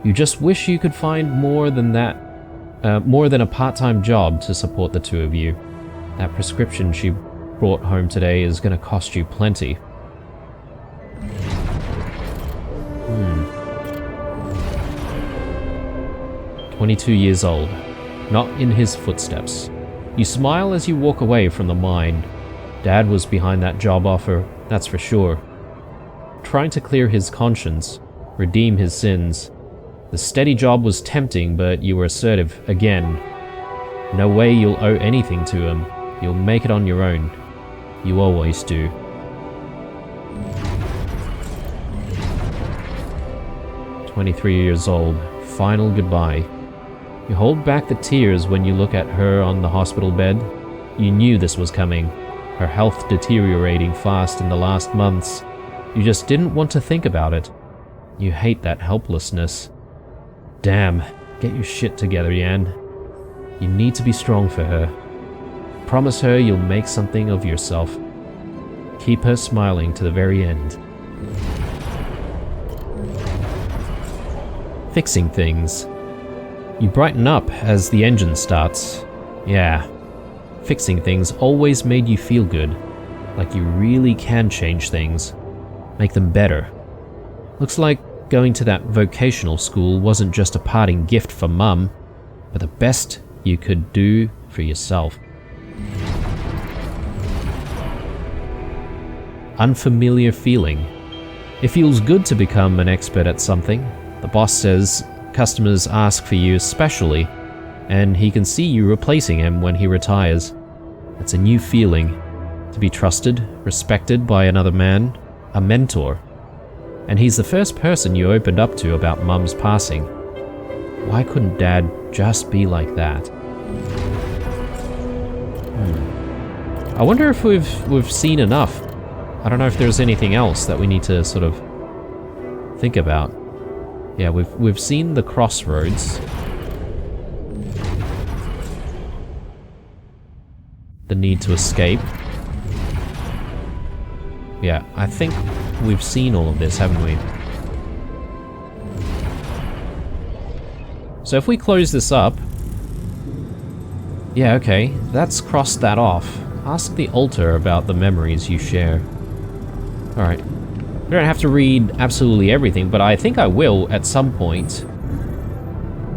You just wish you could find more than a part-time job to support the two of you. That prescription she brought home today is going to cost you plenty. 22 years old. Not in his footsteps. You smile as you walk away from the mine. Dad was behind that job offer, that's for sure. Trying to clear his conscience, redeem his sins. The steady job was tempting, but you were assertive again. No way you'll owe anything to him. You'll make it on your own. You always do. "23 years old. Final goodbye." You hold back the tears when you look at her on the hospital bed. You knew this was coming. Her health deteriorating fast in the last months. You just didn't want to think about it. You hate that helplessness. Damn, get your shit together, Yan. You need to be strong for her. Promise her you'll make something of yourself. Keep her smiling to the very end. Fixing things. You brighten up as the engine starts. Yeah, fixing things always made you feel good, like you really can change things, make them better. Looks like going to that vocational school wasn't just a parting gift for Mum, but the best you could do for yourself. Unfamiliar feeling. It feels good to become an expert at something. The boss says customers ask for you especially, and he can see you replacing him when he retires. It's a new feeling, to be trusted, respected by another man, a mentor. And he's the first person you opened up to about Mum's passing. Why couldn't Dad just be like that? I wonder if we've seen enough. I don't know if there's anything else that we need to sort of think about. Yeah, we've seen the crossroads. The need to escape. Yeah, I think we've seen all of this, haven't we? So if we close this up... Yeah, okay, that's crossed that off. Ask the altar about the memories you share. Alright. We don't have to read absolutely everything, but I think I will at some point.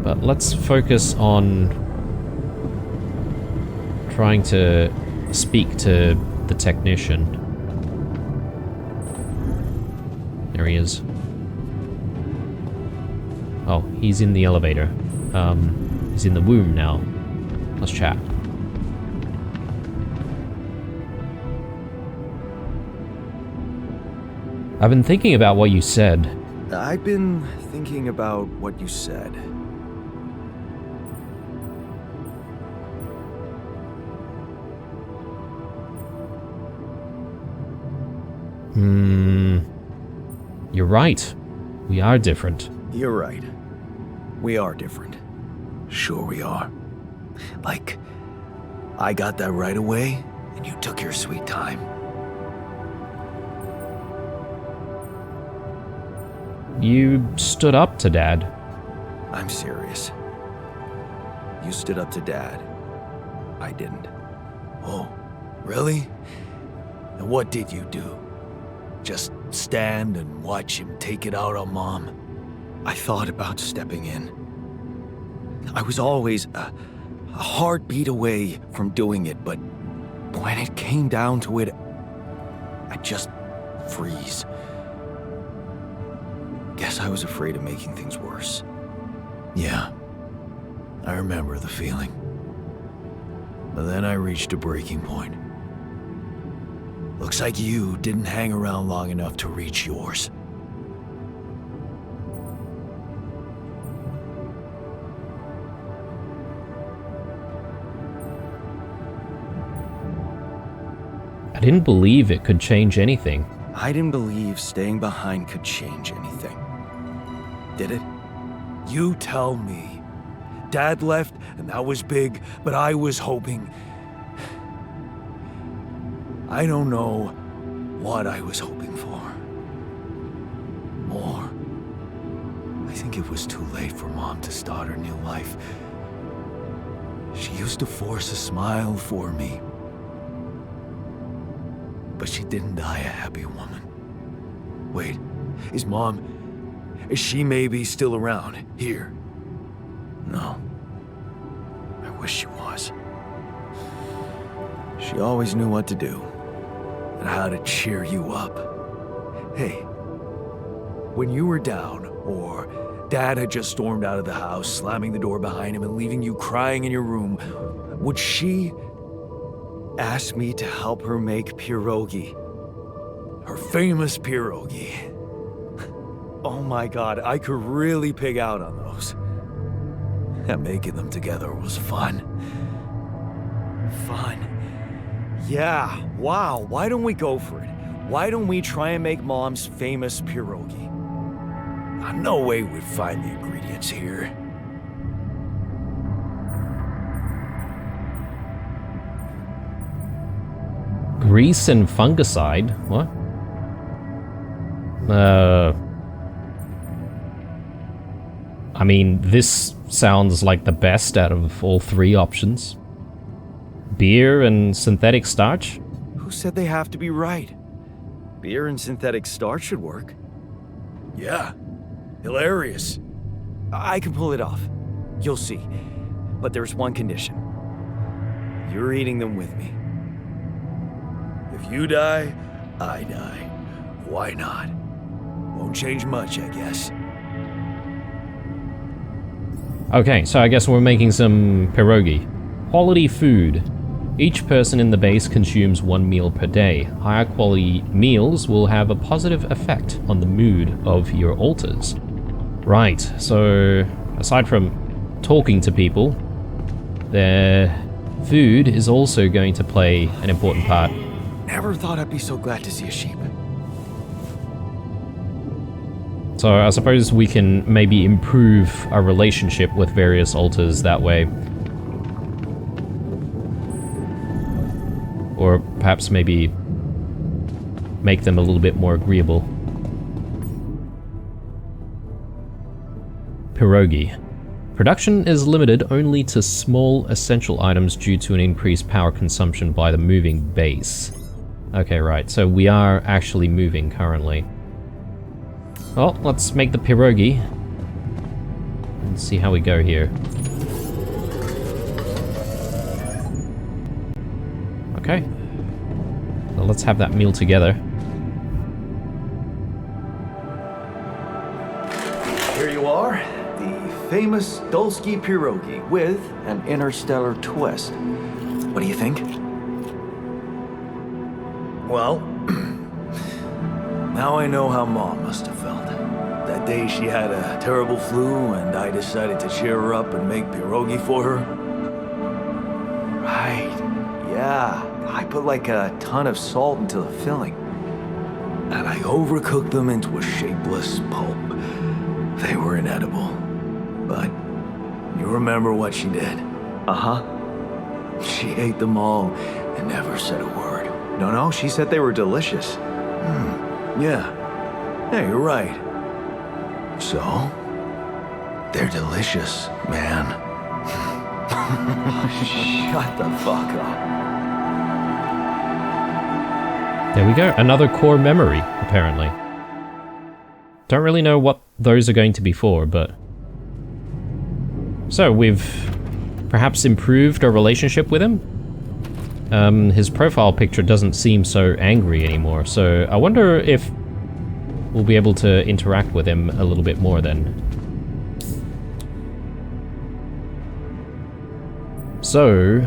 But let's focus on trying to speak to the technician. There he is. Oh, he's in the elevator. He's in the womb now. Let's chat. I've been thinking about what you said. I've been thinking about what you said. You're right. We are different. You're right. We are different. Sure we are. Like, I got that right away, and you took your sweet time. You stood up to Dad. I'm serious. You stood up to Dad. I didn't. Oh, really? And what did you do? Just stand and watch him take it out on Mom? I thought about stepping in. I was always a heartbeat away from doing it, but when it came down to it, I'd just freeze. Guess I was afraid of making things worse. Yeah, I remember the feeling. But then I reached a breaking point. Looks like you didn't hang around long enough to reach yours. I didn't believe it could change anything. I didn't believe staying behind could change anything. Did it? You tell me. Dad left, and that was big, but I was hoping... I don't know what I was hoping for. Or... I think it was too late for Mom to start her new life. She used to force a smile for me. But she didn't die a happy woman. Wait, is she maybe still around, here? No. I wish she was. She always knew what to do, and how to cheer you up. Hey, when you were down, or Dad had just stormed out of the house, slamming the door behind him and leaving you crying in your room, would she ask me to help her make pierogi? Her famous pierogi. Oh my god, I could really pig out on those. And making them together was fun. Fun. Yeah, wow, why don't we go for it? Why don't we try and make Mom's famous pierogi? No way we'd find the ingredients here. Grease and fungicide? What? I mean, this sounds like the best out of all three options. Beer and synthetic starch? Who said they have to be right? Beer and synthetic starch should work. Yeah, hilarious. I can pull it off. You'll see. But there's one condition. You're eating them with me. If you die, I die. Why not? Won't change much, I guess. Okay, so I guess we're making some pierogi. Quality food. Each person in the base consumes 1 meal per day. Higher quality meals will have a positive effect on the mood of your altars. Right, so aside from talking to people, their food is also going to play an important part. Never thought I'd be so glad to see a sheep. So I suppose we can maybe improve our relationship with various altars that way. Or perhaps maybe make them a little bit more agreeable. Pierogi. Production is limited only to small essential items due to an increased power consumption by the moving base. Okay, right, so we are actually moving currently. Well, let's make the pierogi and see how we go here. Okay. Well, let's have that meal together. Here you are, the famous Dulski pierogi with an interstellar twist. What do you think? Well, now I know how Mom must have felt. That day she had a terrible flu and I decided to cheer her up and make pierogi for her. Right, yeah. I put like a ton of salt into the filling. And I overcooked them into a shapeless pulp. They were inedible. But you remember what she did? Uh-huh. She ate them all and never said a word. No, she said they were delicious. Yeah. Yeah, you're right. So, they're delicious, man. Shut the fuck up. There we go, another core memory, apparently. Don't really know what those are going to be for, but... So, we've perhaps improved our relationship with him? his profile picture doesn't seem so angry anymore, so I wonder if we'll be able to interact with him a little bit more then. So...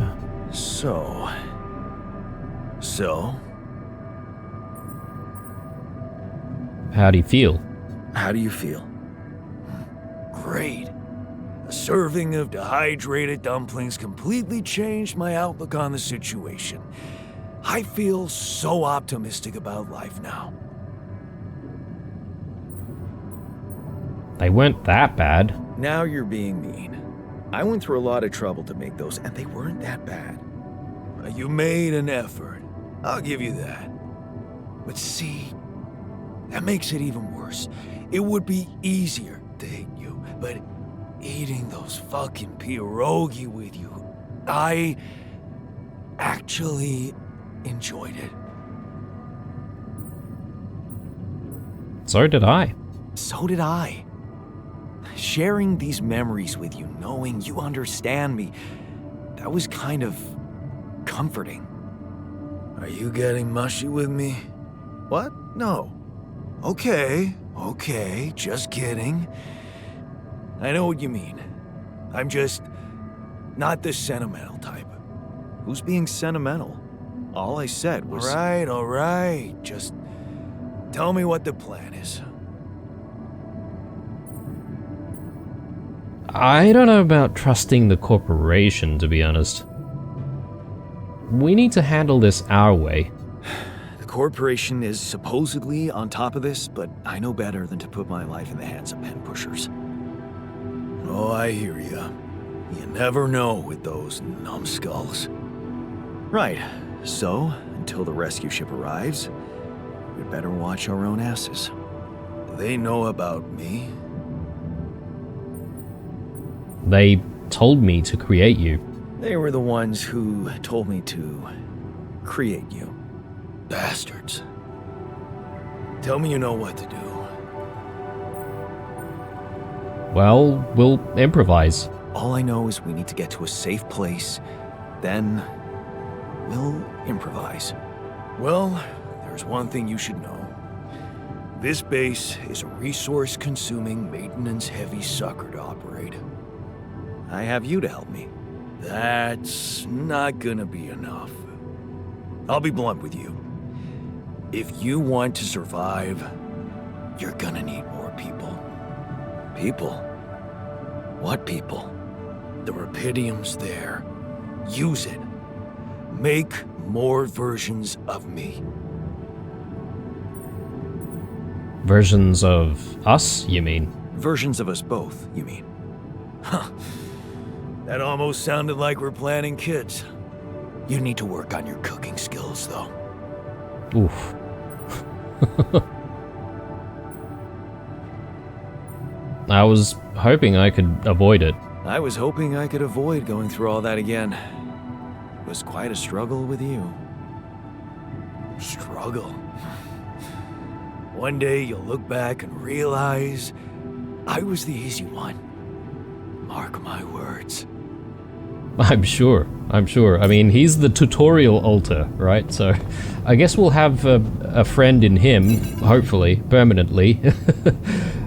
How do you feel? How do you feel? Great. A serving of dehydrated dumplings completely changed my outlook on the situation. I feel so optimistic about life now. They weren't that bad. Now you're being mean. I went through a lot of trouble to make those, and they weren't that bad. You made an effort. I'll give you that. But see, that makes it even worse. It would be easier to hate you, but eating those fucking pierogi with you, I actually enjoyed it. So did I. So did I. Sharing these memories with you, knowing you understand me, that was kind of comforting. Are you getting mushy with me? What? No. Okay, just kidding. I know what you mean. I'm just not the sentimental type. Who's being sentimental? All I said was... All right. Just tell me what the plan is. I don't know about trusting the corporation, to be honest. We need to handle this our way. The corporation is supposedly on top of this, but I know better than to put my life in the hands of pen pushers. Oh, I hear ya. You never know with those numbskulls. Right, so, until the rescue ship arrives, we'd better watch our own asses. They know about me. They told me to create you. They were the ones who told me to create you. Bastards. Tell me you know what to do. Well, we'll improvise. All I know is we need to get to a safe place, then we'll improvise. Well, there's one thing you should know. This base is a resource-consuming, maintenance-heavy sucker to operate. I have you to help me. That's not gonna be enough. I'll be blunt with you. If you want to survive, you're gonna need more people. People? What people? The Rapidium's there. Use it. Make more versions of me. Versions of us, you mean? Versions of us both, you mean? Huh. That almost sounded like we're planning kids. You need to work on your cooking skills, though. Oof. I was hoping I could avoid it. I was hoping I could avoid going through all that again. It was quite a struggle with you. Struggle? One day you'll look back and realize I was the easy one. Mark my words. I'm sure. I mean, he's the tutorial altar, right? So I guess we'll have a friend in him, hopefully, permanently.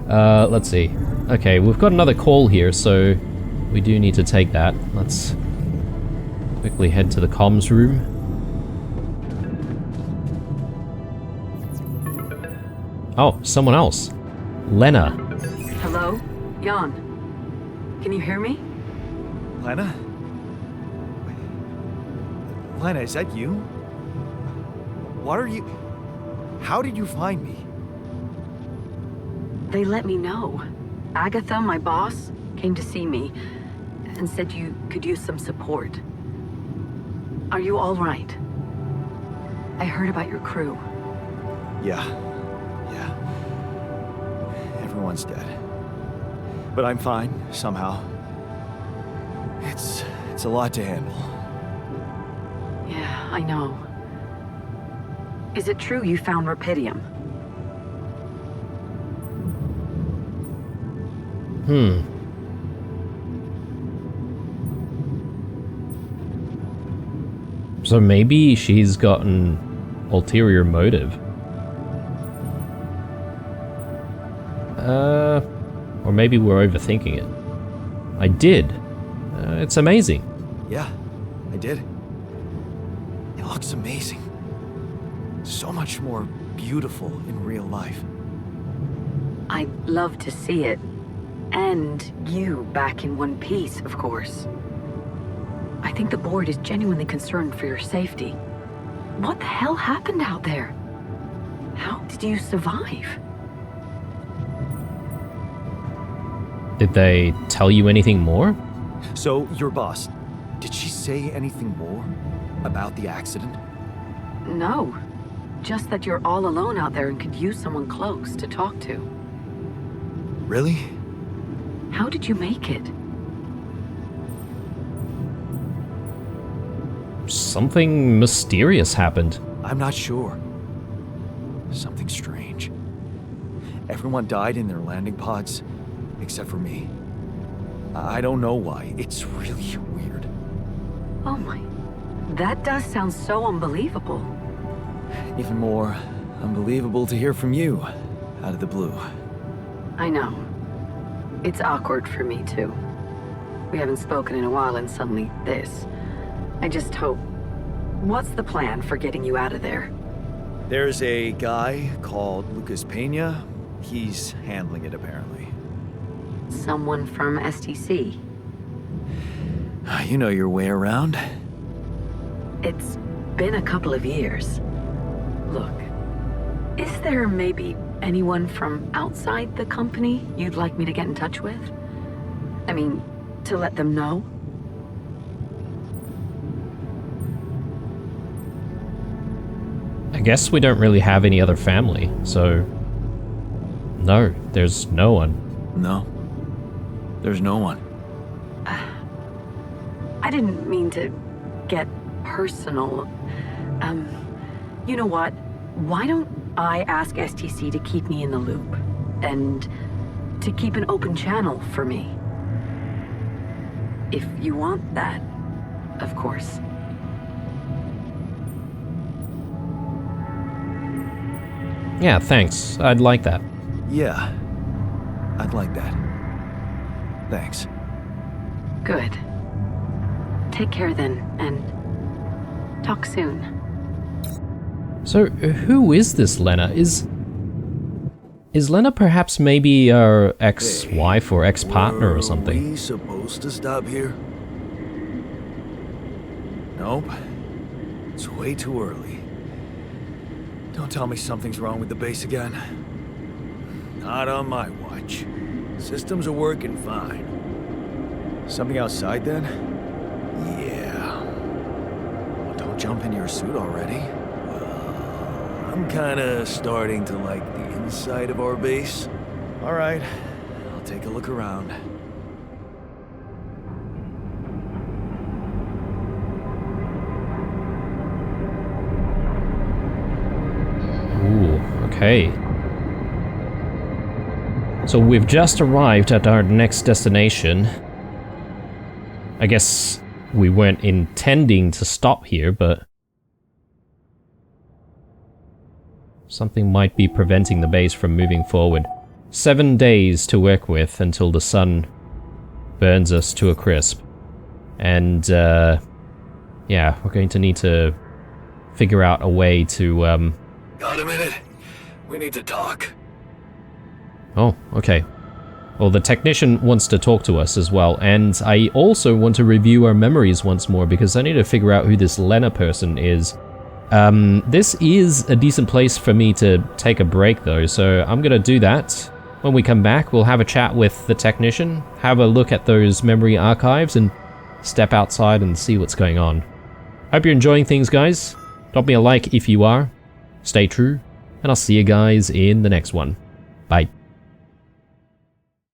Let's see. Okay, we've got another call here, so we do need to take that. Let's quickly head to the comms room. Oh, someone else. Lena. Hello? Jan. Can you hear me? Lena? Lena, is that you? What are you... How did you find me? They let me know. Agatha, my boss, came to see me and said you could use some support. Are you all right? I heard about your crew. Yeah. Everyone's dead. But I'm fine, somehow. It's a lot to handle. Yeah, I know. Is it true you found Rapidium? So maybe she's got an ulterior motive. Or maybe we're overthinking it. I did. It's amazing. Yeah, I did. It looks amazing. So much more beautiful in real life. I'd love to see it. And you back in one piece, of course. I think the board is genuinely concerned for your safety. What the hell happened out there? How did you survive? Did they tell you anything more? So, your boss, did she say anything more about the accident? No. Just that you're all alone out there and could use someone close to talk to. Really? How did you make it? Something mysterious happened. I'm not sure. Something strange. Everyone died in their landing pods, except for me. I don't know why. It's really weird. Oh my. That does sound so unbelievable. Even more unbelievable to hear from you, out of the blue. I know. It's awkward for me, too. We haven't spoken in a while and suddenly this. I just hope... What's the plan for getting you out of there? There's a guy called Lucas Pena. He's handling it, apparently. Someone from STC. You know your way around. It's been a couple of years. Look, is there maybe anyone from outside the company you'd like me to get in touch with? I mean, to let them know? I guess we don't really have any other family, so... No, there's no one. No. There's no one. I didn't mean to get personal. You know what? Why don't I ask STC to keep me in the loop? And to keep an open channel for me? If you want that, of course. Yeah, thanks. I'd like that. Yeah. I'd like that. Thanks. Good. Take care then, and talk soon. So, who is this Lena? Is Lena perhaps maybe our ex-wife or ex-partner or something? Are we supposed to stop here? Nope. It's way too early. Don't tell me something's wrong with the base again. Not on my watch. Systems are working fine. Something outside then? Yeah. Well, don't jump into your suit already. I'm kinda starting to like the inside of our base. Alright, I'll take a look around. Ooh, okay. So we've just arrived at our next destination. I guess we weren't intending to stop here, but... something might be preventing the base from moving forward. 7 days to work with until the sun burns us to a crisp. And, yeah, we're going to need to figure out a way to, Got a minute? We need to talk. Oh, okay. Well, the technician wants to talk to us as well, and I also want to review our memories once more because I need to figure out who this Lena person is. This is a decent place for me to take a break though, so I'm gonna do that. When we come back, we'll have a chat with the technician, have a look at those memory archives, and step outside and see what's going on. Hope you're enjoying things, guys. Drop me a like if you are. Stay true, and I'll see you guys in the next one. Bye.